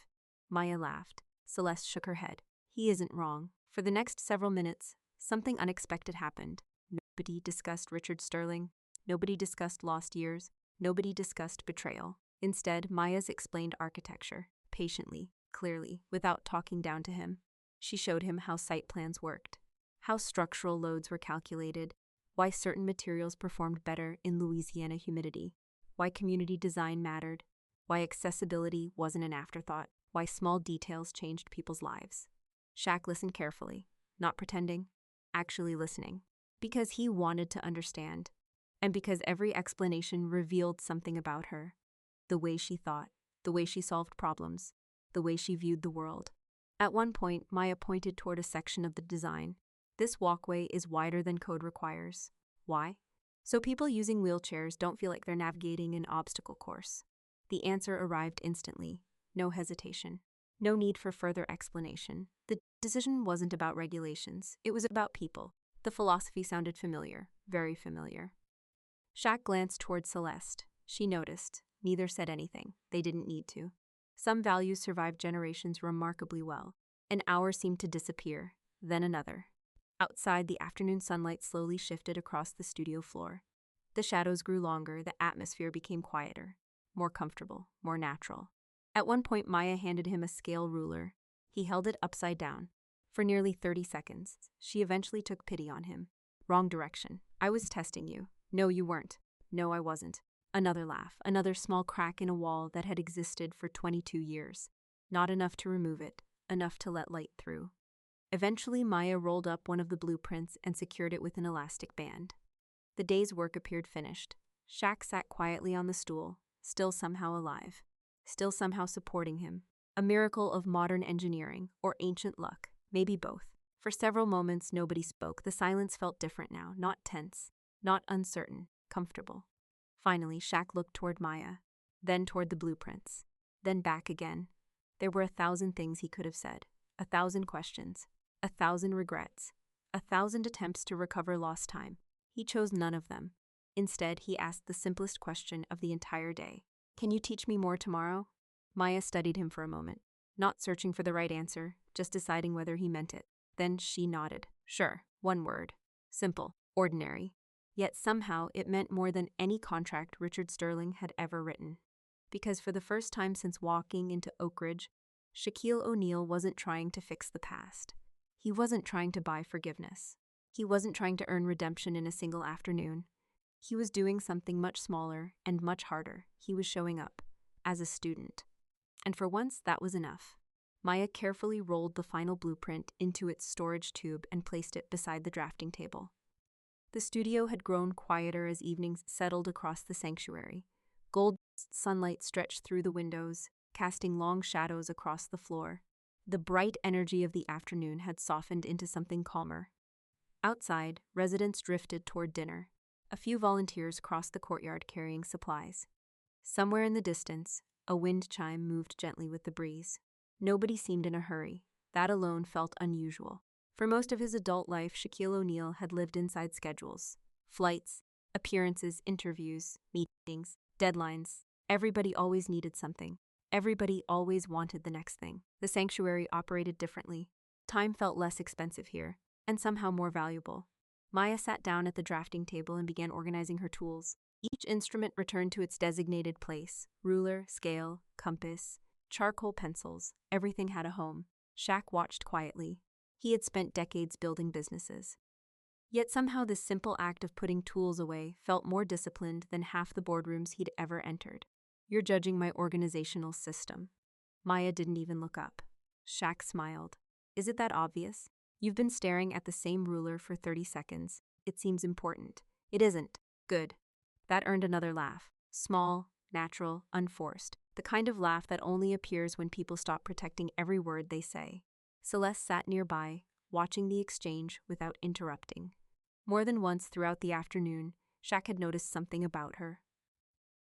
Maya laughed. Celeste shook her head. He isn't wrong. For the next several minutes, something unexpected happened. Nobody discussed Richard Sterling. Nobody discussed lost years. Nobody discussed betrayal. Instead, Maya's explained architecture, patiently, clearly, without talking down to him. She showed him how site plans worked, how structural loads were calculated, why certain materials performed better in Louisiana humidity, why community design mattered, why accessibility wasn't an afterthought, why small details changed people's lives. Shaq listened carefully, not pretending, actually listening, because he wanted to understand. And because every explanation revealed something about her. The way she thought, the way she solved problems, the way she viewed the world. At one point, Maya pointed toward a section of the design. This walkway is wider than code requires. Why? So people using wheelchairs don't feel like they're navigating an obstacle course. The answer arrived instantly. No hesitation. No need for further explanation. The decision wasn't about regulations. It was about people. The philosophy sounded familiar, very familiar. Shaq glanced toward Celeste. She noticed. Neither said anything. They didn't need to. Some values survived generations remarkably well. An hour seemed to disappear, then another. Outside, the afternoon sunlight slowly shifted across the studio floor. The shadows grew longer, the atmosphere became quieter, more comfortable, more natural. At one point, Maya handed him a scale ruler. He held it upside down. For nearly 30 seconds, she eventually took pity on him. Wrong direction. I was testing you. No, you weren't. No, I wasn't. Another laugh, another small crack in a wall that had existed for 22 years. Not enough to remove it, enough to let light through. Eventually, Maya rolled up one of the blueprints and secured it with an elastic band. The day's work appeared finished. Shaq sat quietly on the stool, still somehow alive, still somehow supporting him. A miracle of modern engineering, or ancient luck, maybe both. For several moments, nobody spoke. The silence felt different now, not tense. Not uncertain, comfortable. Finally, Shaq looked toward Maya, then toward the blueprints, then back again. There were 1,000 things he could have said, 1,000 questions, 1,000 regrets, 1,000 attempts to recover lost time. He chose none of them. Instead, he asked the simplest question of the entire day. Can you teach me more tomorrow? Maya studied him for a moment, not searching for the right answer, just deciding whether he meant it. Then she nodded. Sure, one word. Simple, ordinary. Yet somehow it meant more than any contract Richard Sterling had ever written. Because for the first time since walking into Oak Ridge, Shaquille O'Neal wasn't trying to fix the past. He wasn't trying to buy forgiveness. He wasn't trying to earn redemption in a single afternoon. He was doing something much smaller and much harder. He was showing up as a student. And for once, that was enough. Maya carefully rolled the final blueprint into its storage tube and placed it beside the drafting table. The studio had grown quieter as evenings settled across the sanctuary. Gold sunlight stretched through the windows, casting long shadows across the floor. The bright energy of the afternoon had softened into something calmer. Outside, residents drifted toward dinner. A few volunteers crossed the courtyard carrying supplies. Somewhere in the distance, a wind chime moved gently with the breeze. Nobody seemed in a hurry. That alone felt unusual. For most of his adult life, Shaquille O'Neal had lived inside schedules. Flights, appearances, interviews, meetings, deadlines. Everybody always needed something. Everybody always wanted the next thing. The sanctuary operated differently. Time felt less expensive here, and somehow more valuable. Maya sat down at the drafting table and began organizing her tools. Each instrument returned to its designated place: ruler, scale, compass, charcoal pencils. Everything had a home. Shaq watched quietly. He had spent decades building businesses. Yet somehow this simple act of putting tools away felt more disciplined than half the boardrooms he'd ever entered. "You're judging my organizational system." Maya didn't even look up. Shaq smiled. "Is it that obvious? You've been staring at the same ruler for 30 seconds. It seems important." "It isn't." "Good." That earned another laugh. Small, natural, unforced. The kind of laugh that only appears when people stop protecting every word they say. Celeste sat nearby, watching the exchange without interrupting. More than once throughout the afternoon, Shaq had noticed something about her.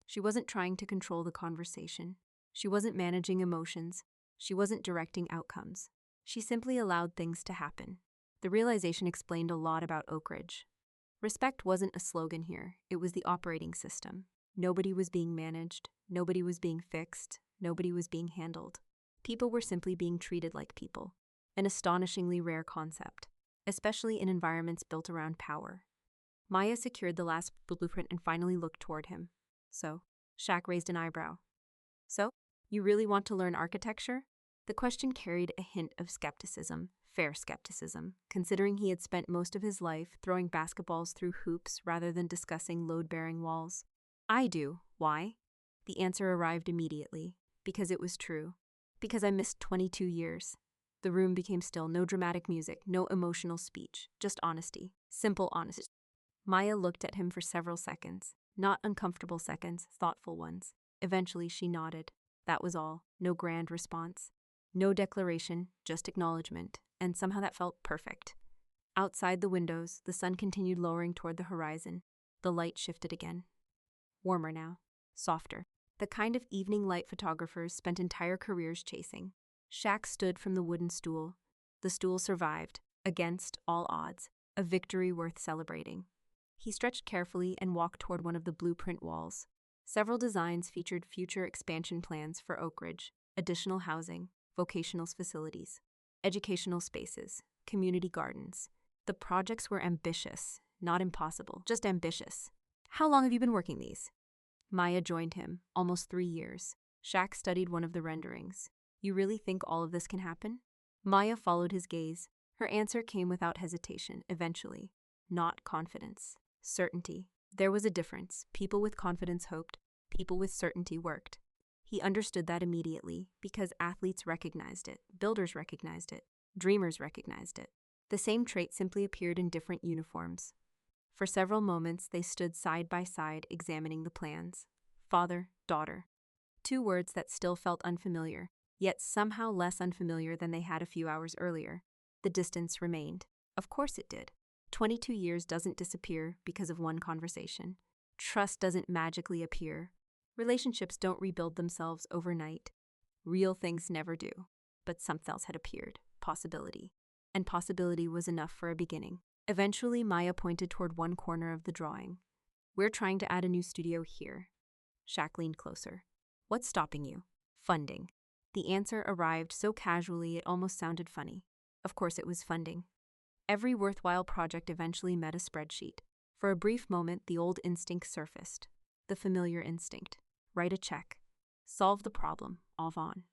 She wasn't trying to control the conversation. She wasn't managing emotions. She wasn't directing outcomes. She simply allowed things to happen. The realization explained a lot about Oak Ridge. Respect wasn't a slogan here, it was the operating system. Nobody was being managed, nobody was being fixed, nobody was being handled. People were simply being treated like people. An astonishingly rare concept, especially in environments built around power. Maya secured the last blueprint and finally looked toward him. "So?" Shaq raised an eyebrow. "So? You really want to learn architecture?" The question carried a hint of skepticism, fair skepticism, considering he had spent most of his life throwing basketballs through hoops rather than discussing load-bearing walls. "I do. Why?" The answer arrived immediately. Because it was true. Because I missed 22 years. The room became still, no dramatic music, no emotional speech, just honesty. Simple honesty. Maya looked at him for several seconds. Not uncomfortable seconds, thoughtful ones. Eventually she nodded. That was all. No grand response. No declaration, just acknowledgement, and somehow that felt perfect. Outside the windows, the sun continued lowering toward the horizon. The light shifted again. Warmer now. Softer. The kind of evening light photographers spent entire careers chasing. Shaq stood from the wooden stool. The stool survived, against all odds, a victory worth celebrating. He stretched carefully and walked toward one of the blueprint walls. Several designs featured future expansion plans for Oak Ridge: additional housing, vocational facilities, educational spaces, community gardens. The projects were ambitious, not impossible, just ambitious. "How long have you been working these?" Maya joined him, almost 3 years. Shaq studied one of the renderings. "You really think all of this can happen?" Maya followed his gaze. Her answer came without hesitation, eventually. Not confidence. Certainty. There was a difference. People with confidence hoped. People with certainty worked. He understood that immediately, because athletes recognized it, builders recognized it, dreamers recognized it. The same trait simply appeared in different uniforms. For several moments, they stood side by side, examining the plans. Father, daughter. 2 words that still felt unfamiliar, yet somehow less unfamiliar than they had a few hours earlier. The distance remained. Of course it did. 22 years doesn't disappear because of one conversation. Trust doesn't magically appear. Relationships don't rebuild themselves overnight. Real things never do. But something else had appeared. Possibility. And possibility was enough for a beginning. Eventually, Maya pointed toward one corner of the drawing. "We're trying to add a new studio here." Shaq leaned closer. "What's stopping you?" "Funding." The answer arrived so casually it almost sounded funny. Of course it was funding. Every worthwhile project eventually met a spreadsheet. For a brief moment, the old instinct surfaced. The familiar instinct. Write a check. Solve the problem. All on.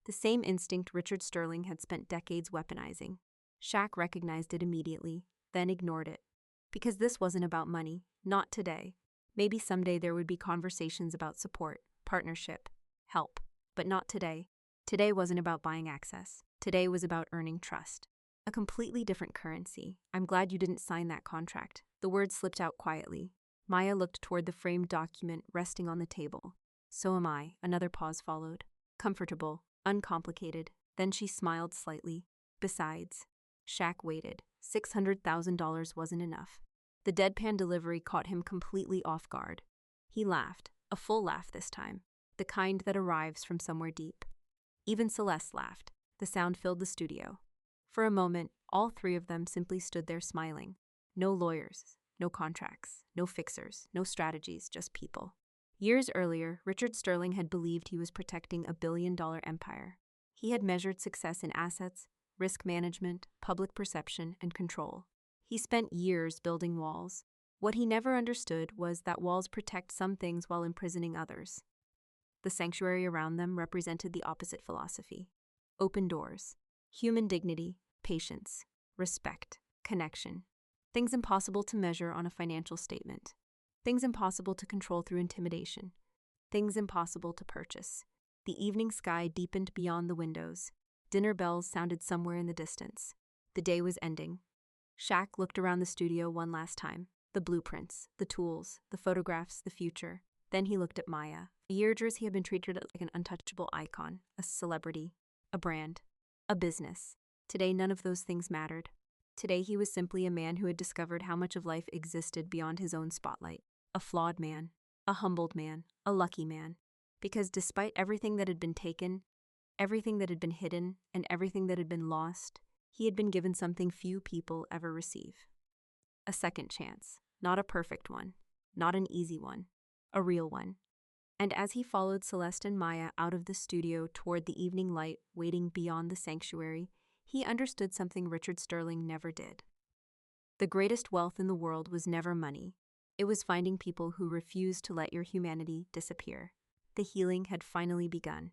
The same instinct Richard Sterling had spent decades weaponizing. Shaq recognized it immediately, then ignored it. Because this wasn't about money. Not today. Maybe someday there would be conversations about support, partnership, help. But not today. Today wasn't about buying access. Today was about earning trust. A completely different currency. I'm glad you didn't sign that contract. The words slipped out quietly. Maya looked toward the framed document resting on the table. So am I. Another pause followed. Comfortable, uncomplicated. Then she smiled slightly. Besides, Shaq waited. $600,000 wasn't enough. The deadpan delivery caught him completely off guard. He laughed, a full laugh this time, the kind that arrives from somewhere deep. Even Celeste laughed. The sound filled the studio. For a moment, all three of them simply stood there smiling. No lawyers, no contracts, no fixers, no strategies, just people. Years earlier, Richard Sterling had believed he was protecting a billion-dollar empire. He had measured success in assets, risk management, public perception, and control. He spent years building walls. What he never understood was that walls protect some things while imprisoning others. The sanctuary around them represented the opposite philosophy. Open doors, human dignity, patience, respect, connection. Things impossible to measure on a financial statement. Things impossible to control through intimidation. Things impossible to purchase. The evening sky deepened beyond the windows. Dinner bells sounded somewhere in the distance. The day was ending. Shaq looked around the studio one last time. The blueprints, the tools, the photographs, the future. Then he looked at Maya. For years he had been treated like an untouchable icon, a celebrity, a brand, a business. Today none of those things mattered. Today he was simply a man who had discovered how much of life existed beyond his own spotlight. A flawed man, a humbled man, a lucky man. Because despite everything that had been taken, everything that had been hidden, and everything that had been lost, he had been given something few people ever receive. A second chance. Not a perfect one. Not an easy one. A real one. And as he followed Celeste and Maya out of the studio toward the evening light waiting beyond the sanctuary, he understood something Richard Sterling never did. The greatest wealth in the world was never money. It was finding people who refused to let your humanity disappear. The healing had finally begun.